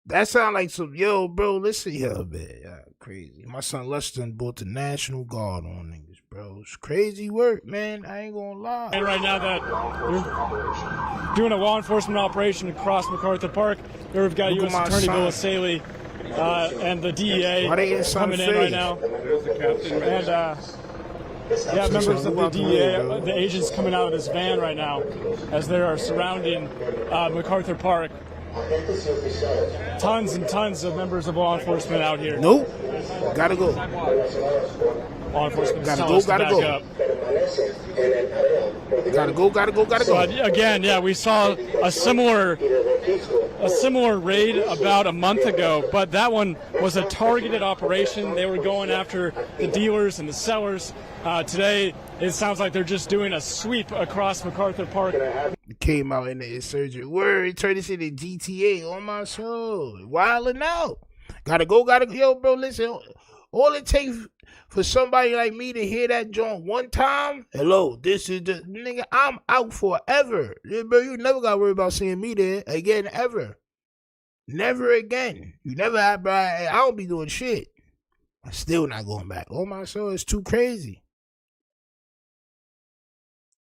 That sound like some, yo, bro, listen here, man. Yeah, crazy. My son Lester bought the National Guard on niggas, bro. It's crazy work, man. I ain't gonna lie. And right now that we're doing a law enforcement operation across MacArthur Park, there we've got U.S. Attorney Bill Saley and the DEA coming in right now. And, yeah, members of the DEA, the agents coming out of this van right now as they are surrounding MacArthur Park. Tons and tons of members of law enforcement out here. Nope. Gotta go. Law enforcement gotta go. Gotta go. So, again, yeah, we saw a similar raid about a month ago, but that one was a targeted operation. They were going after the dealers and the sellers. Today, it sounds like they're just doing a sweep across MacArthur Park. Came out in the insurgent word. He turned this into GTA on my soul. Wilding out. Gotta go. Yo, bro, listen. All it takes for somebody like me to hear that joint one time, hello, this is the nigga, I'm out forever. Yeah, bro, you never gotta worry about seeing me there again, ever. Never again. You never have, bro. I don't be doing shit. I'm still not going back. Oh my soul, it's too crazy.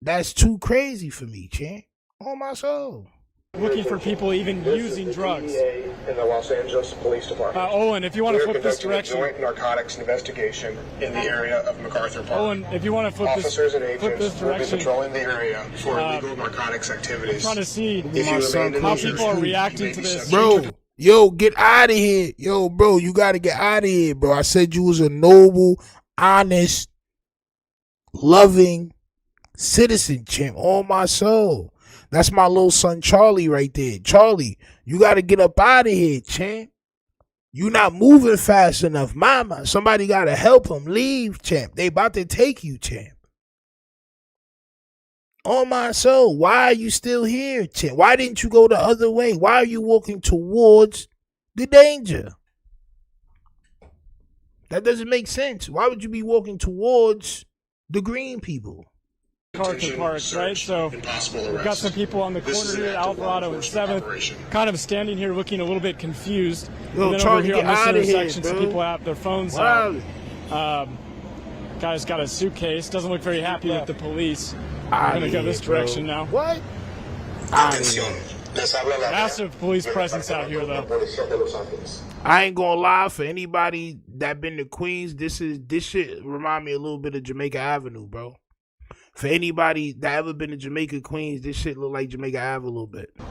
That's too crazy for me, Chan. Oh my soul. Looking for people even using drugs. In the Los Angeles Police Department. Owen, if you want to flip this direction. We are conducting a joint narcotics investigation in the area of MacArthur Park. Owen, if you want to flip this direction. Officers and agents will be patrolling the area for illegal narcotics activities. I'm trying to see how people are reacting to this. Bro, yo, get out of here. Yo, bro, you got to get out of here, bro. I said you was a noble, honest, loving citizen, champ. On my soul. That's my little son Charlie right there. Charlie, you got to get up out of here, champ. You not moving fast enough. Mama, somebody got to help him leave, champ. They about to take you, champ. On my soul, why are you still here, champ? Why didn't you go the other way? Why are you walking towards the danger? That doesn't make sense. Why would you be walking towards the green people? MacArthur Park, right? So we've got some people on the corner here, Alvarado and 7th, kind of standing here looking a little bit confused. Yo, and then Charlie, over here on this intersection, here, some people have their phones out. Guy's got a suitcase, doesn't look very happy with the police. I'm going to go this direction now. What? Massive police presence out here, though. I ain't gonna lie, for anybody that been to Queens, this shit remind me a little bit of Jamaica Avenue, bro. For anybody that ever been to Jamaica, Queens, this shit look like Jamaica Ave a little bit. All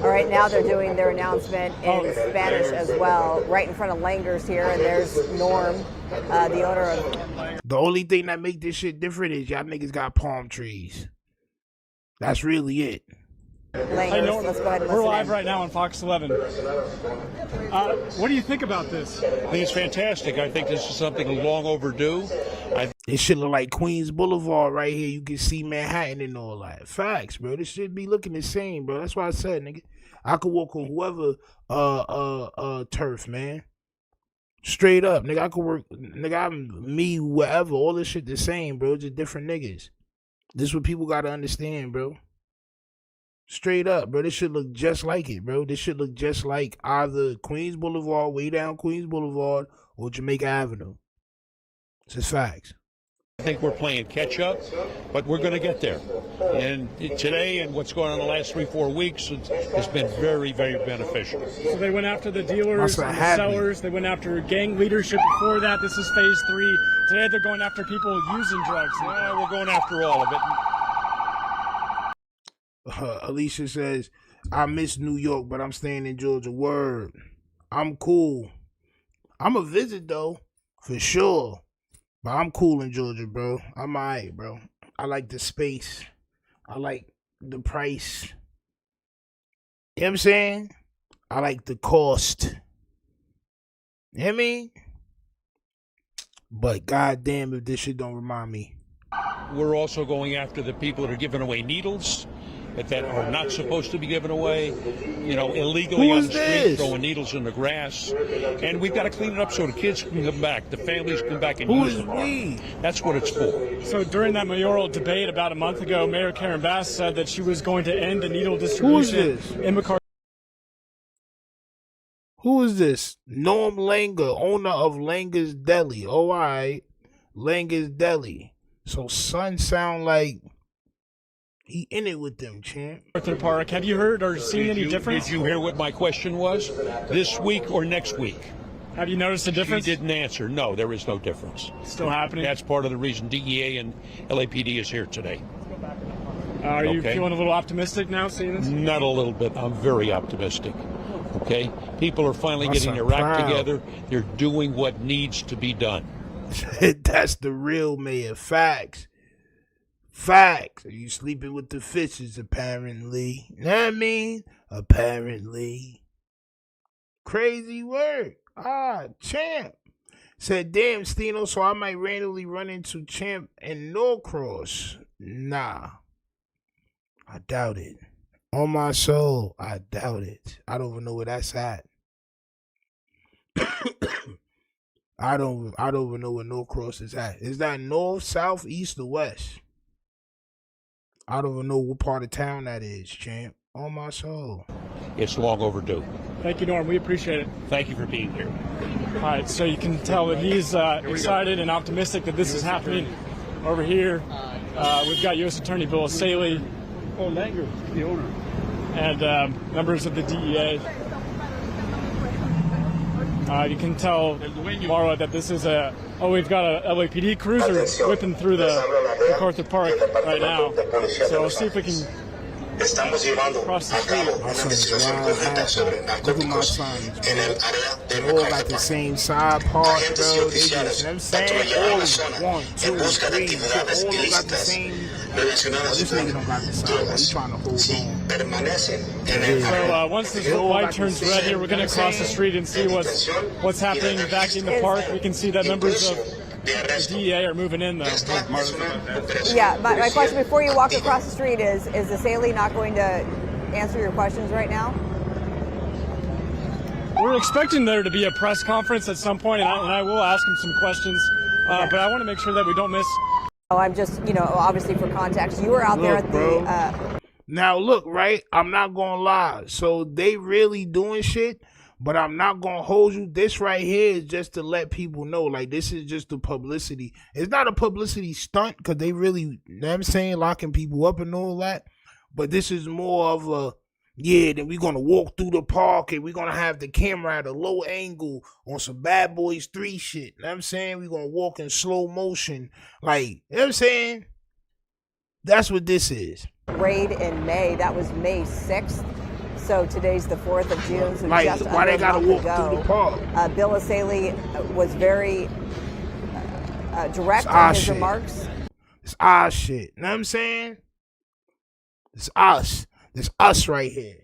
right, now they're doing their announcement in Spanish as well, right in front of Langer's here, and there's Norm, the owner of... The only thing that make this shit different is y'all niggas got palm trees. That's really it. Langers, let's go ahead and We're listen live in. right now on Fox 11. What do you think about this? I think it's fantastic. I think this is something long overdue. This shit look like Queens Boulevard right here. You can see Manhattan and all that. Facts, bro. This shit be looking the same, bro. That's why I said, nigga, I could walk on whoever turf, man. Straight up, nigga. I could work, nigga. I'm me, whatever. All this shit the same, bro. Just different niggas. This is what people gotta understand, bro. Straight up, bro. This should look just like it, bro. This should look just like either Queens Boulevard, way down Queens Boulevard, or Jamaica Avenue. It's just facts. I think we're playing catch up, but we're going to get there. And today and what's going on the last 3-4 weeks has been very, very beneficial. So they went after the dealers and the sellers. They went after gang leadership before that. This is phase 3. Today they're going after people using drugs. No, we're going after all of it. Alicia says, I miss New York, but I'm staying in Georgia. Word. I'm cool. I'm a visit, though, for sure. But I'm cool in Georgia, bro. I'm all right, bro. I like the space. I like the price. You know what I'm saying? I like the cost. You know what I mean? But goddamn if this shit don't remind me. We're also going after the people that are giving away needles that are not supposed to be given away, you know, illegally on the street, throwing needles in the grass. And we've got to clean it up so the kids can come back, the families come back and use the park. That's what it's for. So during that mayoral debate about a month ago, Mayor Karen Bass said that she was going to end the needle distribution in McCarthy. Who is this? Norm Langer, owner of Langer's Deli. Oh, all right. Langer's Deli. So son sound like he in it with them, champ. Arthur Park. Have you heard or seen any difference? Did you hear what my question was? This week or next week? Have you noticed a difference? She didn't answer. No, there is no difference. Still happening? That's part of the reason DEA and LAPD is here today. Are you feeling a little optimistic now, seeing this? Not a little bit. I'm very optimistic. Okay? People are finally getting their act together. They're doing what needs to be done. That's the real mayor. Facts. Facts. Are you sleeping with the fishes, apparently? You know what I mean? Apparently. Crazy work. Champ. Said, damn, Stino, so I might randomly run into Champ and Norcross. Nah. I doubt it. On my soul, I doubt it. I don't even know where that's at. I don't even know where Norcross is at. Is that north, south, east, or west? I don't even know what part of town that is, champ. On my soul. It's long overdue. Thank you, Norm. We appreciate it. Thank you for being here. All right, so you can tell that he's excited and optimistic that this is happening over here. We've got U.S. Attorney Bill Saley. Oh, Langer, the owner. And members of the DEA. You can tell, Marwa, that this is we've got a LAPD cruiser whipping through the MacArthur Park right now. So we'll see if we can cross the street. Look at my sons, bro. They all got the same side part, bro. They just, you know what I'm saying? All 1, 2, 3, 4, all got the same. This nigga don't got the side. He's trying to hold on. So once this light turns red here, we're going to cross the street and see what's happening back in the park. We can see that members of the DEA are moving in, though. Yeah, my question before you walk across the street is the Saley not going to answer your questions right now? We're expecting there to be a press conference at some point, and I will ask him some questions, but I want to make sure that we don't miss. Oh, I'm just, obviously for context, you were out there at the... Now, look, right? I'm not going to lie. So they really doing shit, but I'm not going to hold you. This right here is just to let people know, like, this is just the publicity. It's not a publicity stunt because they really, you know what I'm saying, locking people up and all that. But this is more of a, then we're going to walk through the park and we're going to have the camera at a low angle on some Bad Boys 3 shit. You know what I'm saying? We're going to walk in slow motion. Like, you know what I'm saying? That's what this is. Raid in May. That was May 6th. So today's the 4th of June. So like, just why they got to walk through the park? Bill Saley was very direct in his remarks. It's our shit. You know what I'm saying? It's us. It's us right here.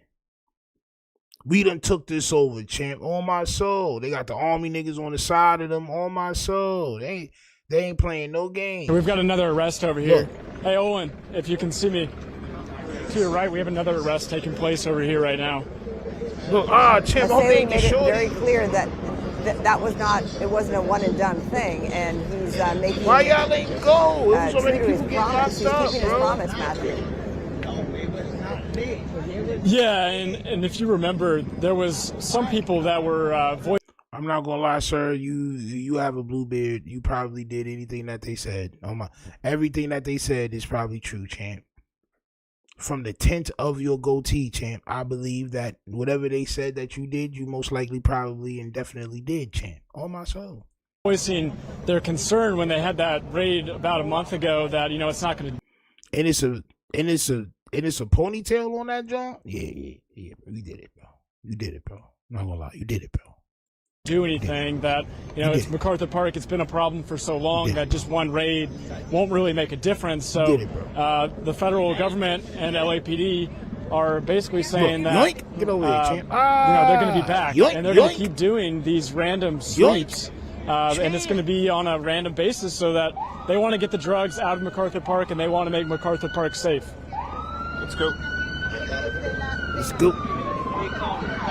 We done took this over, champ. On my soul. They got the army niggas on the side of them. On my soul. They ain't playing no game. We've got another arrest over here. Look. Hey, Owen, if you can see me. To your right, we have another arrest taking place over here right now. Look, champ, Saley made it very clear that that was not, it wasn't a one and done thing, and he's making. Why y'all ain't go? True to his promise. He's keeping his promise, Matthew. Yeah, and if you remember, there was some people that were I'm not gonna lie, sir. You have a blue beard. You probably did anything that they said. Everything that they said is probably true, champ. From the tint of your goatee, champ, I believe that whatever they said that you did, you most likely, probably, and definitely did, champ. On my soul. Voicing their concern when they had that raid about a month ago that it's not going to. And it's a ponytail on that joint. Yeah. You did it, bro. You did it, bro. I'm not gonna lie, you did it, bro. Do anything that it's MacArthur Park. It's been a problem for so long that just one raid won't really make a difference. So the federal government and LAPD are basically saying that get over there, champ. They're going to be back and they're going to keep doing these random sweeps, and it's going to be on a random basis so that they want to get the drugs out of MacArthur Park and they want to make MacArthur Park safe. Let's go. Let's go.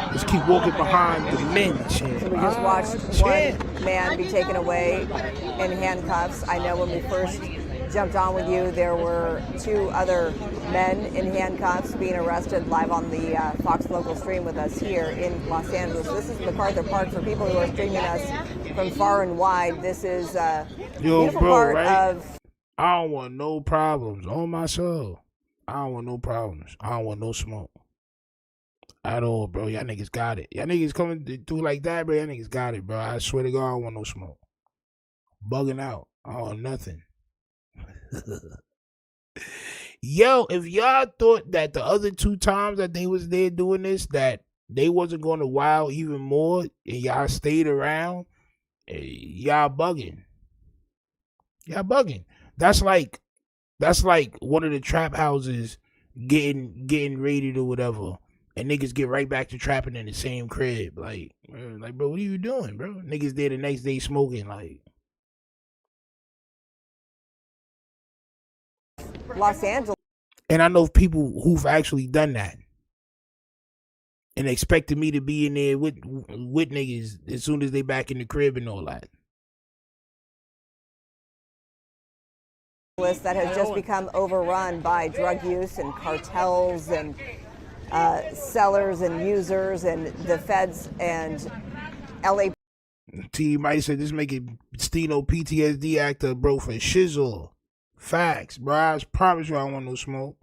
Let's keep walking behind the men, champ. So we just watched one man be taken away in handcuffs. I know when we first jumped on with you, there were 2 other men in handcuffs being arrested live on the Fox local stream with us here in Los Angeles. This is MacArthur Park for people who are streaming us from far and wide. This is a beautiful part of... I don't want no problems on my soul. I don't want no problems. I don't want no smoke. At all, bro. Y'all niggas got it. Y'all niggas coming through like that, bro. Y'all niggas got it, bro. I swear to God, I don't want no smoke. Bugging out. I don't want nothing. Yo, if y'all thought that the other 2 times that they was there doing this, that they wasn't going to wow even more, and y'all stayed around, y'all bugging. Y'all bugging. That's like one of the trap houses getting raided or whatever. And niggas get right back to trapping in the same crib. Like, bro, what are you doing, bro? Niggas there the next day smoking, like. Los Angeles. And I know people who've actually done that. And expected me to be in there with niggas as soon as they back in the crib and all that. That has just become overrun by drug use and cartels and sellers and users, and the feds and LA. T might say this make it Stino PTSD actor, bro, for shizzle. Facts, bro. I promise you I don't want no smoke.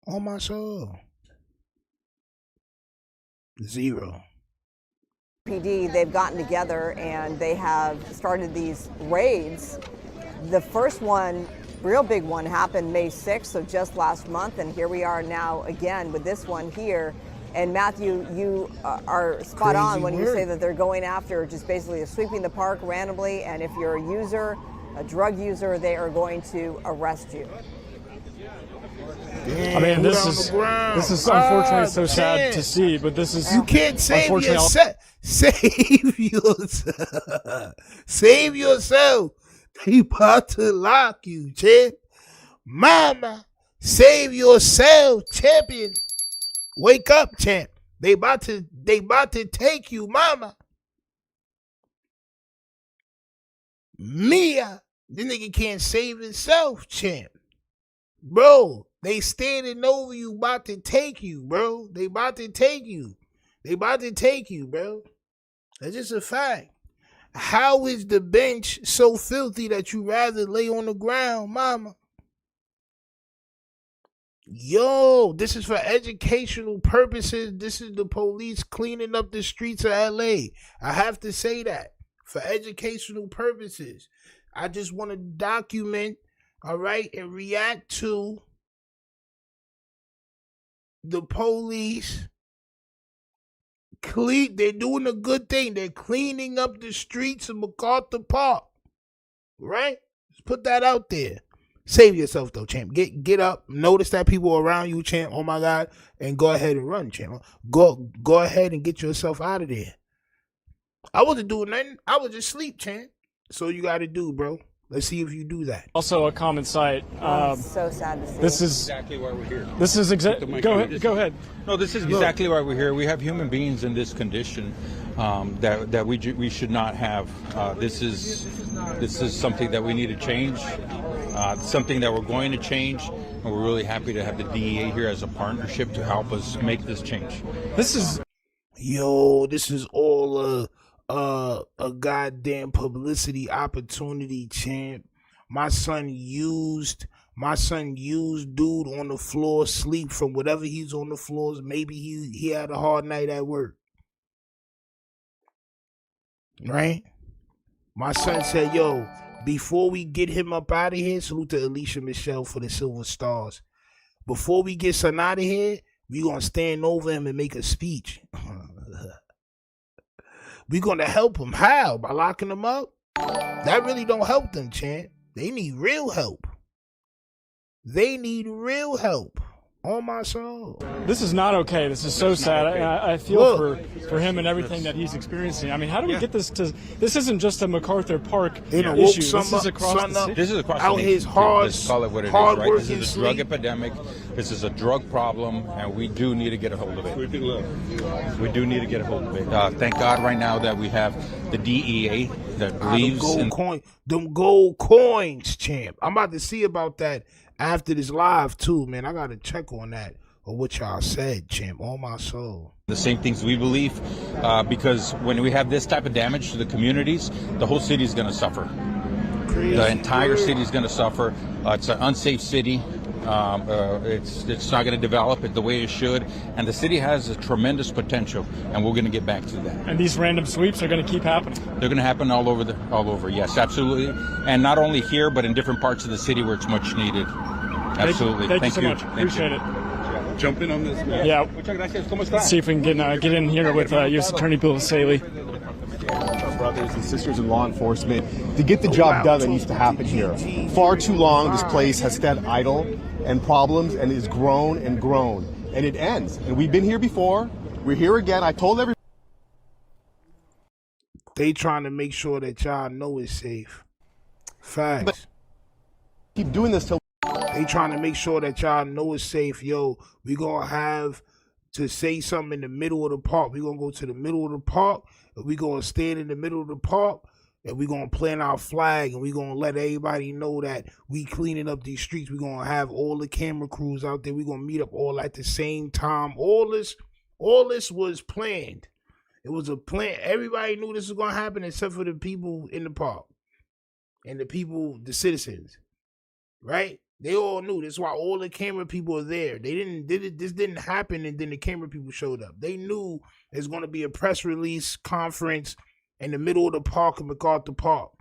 On my soul. 0. PD, they've gotten together and they have started these raids. The first one, real big one, happened May 6th, so just last month, and here we are now again with this one here. And Matthew, you are spot on when you say that they're going after just basically sweeping the park randomly, and if you're a user, a drug user, they are going to arrest you. I mean, this is unfortunately so sad to see, but this is you can't save yourself. Save yourself. Save yourself. They about to lock you, champ. Mama, save yourself, champion. Wake up, champ. They about to take you, mama. Mia, this nigga can't save himself, champ. Bro, they standing over you, about to take you, bro. They about to take you. They about to take you, bro. That's just a fact. How is the bench so filthy that you rather lay on the ground, mama? Yo, this is for educational purposes. This is the police cleaning up the streets of LA. I have to say that. For educational purposes. I just want to document, all right, and react to the police. They're doing a good thing. They're cleaning up the streets of MacArthur Park. Right? Let's put that out there. Save yourself though, champ. Get up. Notice that people around you, champ. Oh my God. And go ahead and run, champ. Go ahead and get yourself out of there. I wasn't doing nothing. I was just asleep, champ. So you gotta do, bro. Let's see if you do that. Also a common sight. It's so sad to see. This is exactly why we're here. This is exactly. Go ahead. Go ahead. No, this is exactly why we're here. We have human beings in this condition that we should not have. This is something that we need to change. Something that we're going to change, and we're really happy to have the DEA here as a partnership to help us make this change. This is all a goddamn publicity opportunity, champ. My son used dude on the floor, sleep from whatever he's on the floors. Maybe he had a hard night at work. Right? My son said, yo, before we get him up out of here, salute to Alicia Michelle for the Silver Stars. Before we get son out of here, we gonna stand over him and make a speech. We gonna help him. How? By locking him up? That really don't help them, champ. They need real help. They need real help. On my soul. This is not okay. This is so sad. I feel for him and everything that he's experiencing. I mean, how do we get this to? This isn't just a MacArthur Park issue. This is across the city. This is across out the his nation. hard, Let's call it what it is, hard right? This working is a drug epidemic. This is a drug problem, and we do need to get a hold of it. We do need to get a hold of it. Thank God right now that we have the DEA that believes in them gold coins, champ. I'm about to see about that after this live too, man. I gotta check on that or what y'all said, champ. On my soul. the same things we believe, because when we have this type of damage to the communities, the whole city is going to suffer. The entire city is going to suffer. It's an unsafe city. It's not going to develop it the way it should, and the city has a tremendous potential, and we're going to get back to that. And these random sweeps are going to keep happening. They're going to happen all over. Yes, absolutely, and not only here, but in different parts of the city where it's much needed. Absolutely. Thank you so much. Appreciate it. Jump in on this, man. Yeah. Let's see if we can get in here with U.S. Attorney Bill Saley. Our brothers and sisters in law enforcement, to get the job done that needs to happen here. Far too long, this place has stood idle and problems and is grown and grown, and it ends. And we've been here before. We're here again. I told everybody. They trying to make sure that y'all know it's safe. Facts. But keep doing this till. They trying to make sure that y'all know it's safe. Yo, we gonna have to say something in the middle of the park. We gonna go to the middle of the park, and we gonna stand in the middle of the park, and we gonna plant our flag, and we gonna let everybody know that we cleaning up these streets. We gonna have all the camera crews out there. We gonna meet up all at the same time. All this was planned. It was a plan. Everybody knew this was gonna happen except for the people in the park and the citizens, right? They all knew. That's why all the camera people are there. This didn't happen, and then the camera people showed up. They knew there's going to be a press release conference in the middle of the park in MacArthur Park.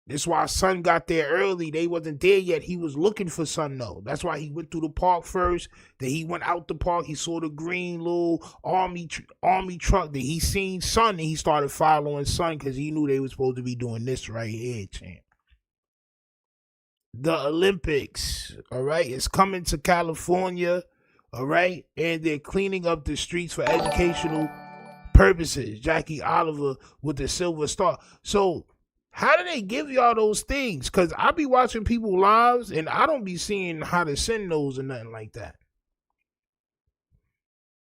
That's why Son got there early. They wasn't there yet. He was looking for Son, though. That's why he went through the park first. Then he went out the park. He saw the green little army truck. Then he seen Son, and he started following Son because he knew they were supposed to be doing this right here, champ. The Olympics, all right, it's coming to California, all right, and they're cleaning up the streets for educational purposes. Jackie Oliver with the Silver Star. So how do they give y'all those things? Because I be watching people lives, and I don't be seeing how to send those or nothing like that.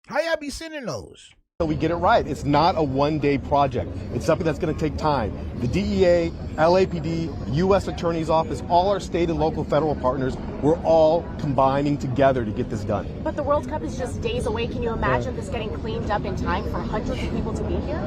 How y'all be sending those? We get it right. It's not a one-day project. It's something that's going to take time. The DEA, LAPD, U.S. Attorney's Office, all our state and local federal partners, we're all combining together to get this done. But the World Cup is just days away. Can you imagine this getting cleaned up in time for hundreds of people to be here?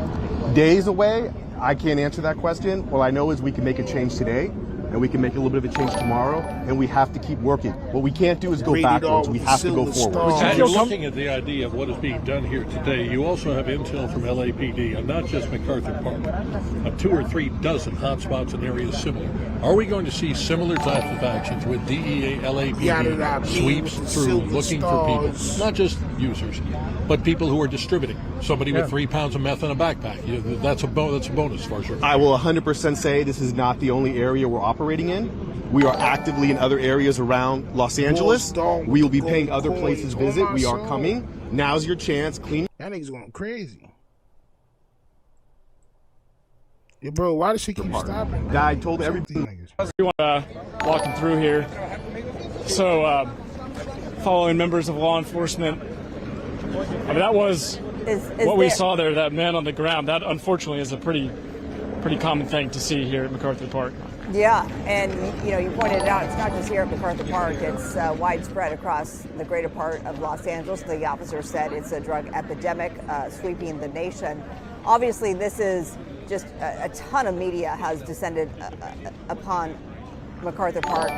Days away? I can't answer that question. All I know is we can make a change today, and we can make a little bit of a change tomorrow, and we have to keep working. What we can't do is go backwards. We have to go forward. As you're looking at the idea of what is being done here today, you also have intel from LAPD, and not just MacArthur Park, 2 or 3 dozen hotspots in areas similar. Are we going to see similar types of actions with DEA, LAPD sweeps through looking for people, not just users, but people who are distributing? Somebody with 3 pounds of meth in a backpack. That's a bonus as far as you're concerned. I will 100% say this is not the only area we're operating in. We are actively in other areas around Los Angeles. We will be paying other places visit. We are coming. Now's your chance. Clean. That nigga's going crazy. Yeah, bro, why does she keep stopping? Guy told everything. We want walking through here. So, following members of law enforcement. I mean, that was what we saw there. That man on the ground. That unfortunately is a pretty common thing to see here at MacArthur Park. Yeah, and you pointed it out, it's not just here at MacArthur Park, it's widespread across the greater part of Los Angeles. The officer said it's a drug epidemic sweeping the nation. Obviously, this is just a ton of media has descended upon MacArthur Park.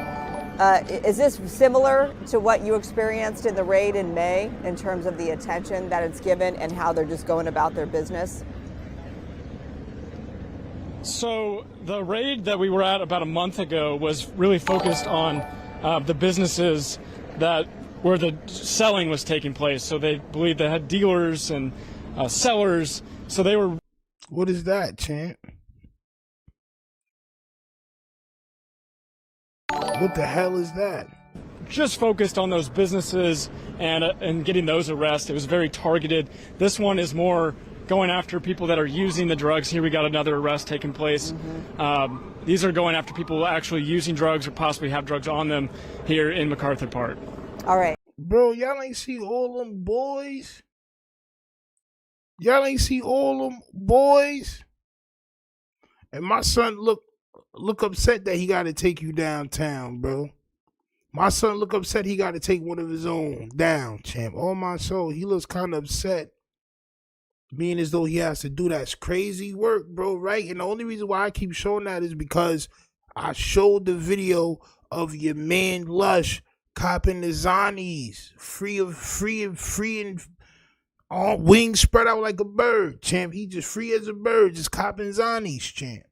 Is this similar to what you experienced in the raid in May in terms of the attention that it's given and how they're just going about their business? So the raid that we were at about a month ago was really focused on the businesses where the selling was taking place. So they believed they had dealers and sellers. So they were. What is that, champ? What the hell is that? Just focused on those businesses and getting those arrested. It was very targeted. This one is more going after people that are using the drugs. Here we got another arrest taking place. These are going after people actually using drugs or possibly have drugs on them here in MacArthur Park. All right. Bro, y'all ain't see all them boys? Y'all ain't see all them boys? And my son look upset that he got to take you downtown, bro. My son look upset he got to take one of his own down, champ. Oh, my soul, he looks kind of upset. Being as though he has to do that crazy work, bro, right? And the only reason why I keep showing that is because I showed the video of your man Lush copping the Zanies, free and all wings spread out like a bird, champ. He just free as a bird, just copping Zanies, champ,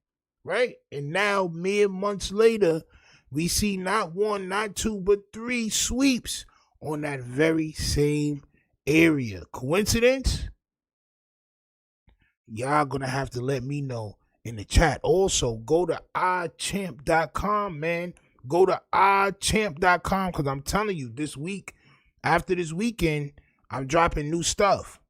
right? And now, mere months later, we see not one, not two, but 3 sweeps on that very same area. Coincidence? Y'all gonna have to let me know in the chat. Also, go to AVAIOD.com, man. Go to AVAIOD.com because I'm telling you, this week, after this weekend, I'm dropping new stuff.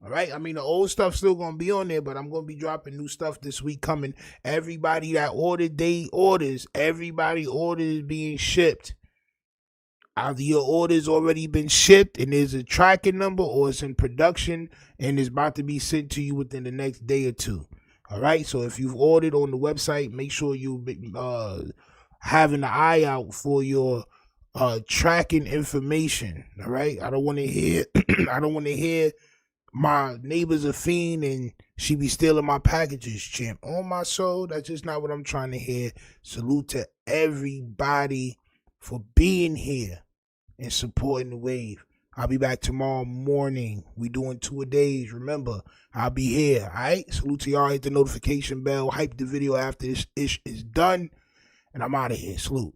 All right? I mean, the old stuff's still gonna be on there, but I'm gonna be dropping new stuff this week coming. Everybody that ordered, they orders. Everybody orders being shipped. Either your order's already been shipped and there's a tracking number, or it's in production and it's about to be sent to you within the next day or two. All right? So if you've ordered on the website, make sure you having an eye out for your tracking information. All right? I don't want to hear my neighbor's a fiend and she be stealing my packages, champ. On my soul, that's just not what I'm trying to hear. Salute to everybody for being here and supporting the wave. I'll be back tomorrow morning. We doing 2 a days. Remember, I'll be here. All right? Salute to y'all. Hit the notification bell. Hype the video after this ish is done. And I'm out of here. Salute.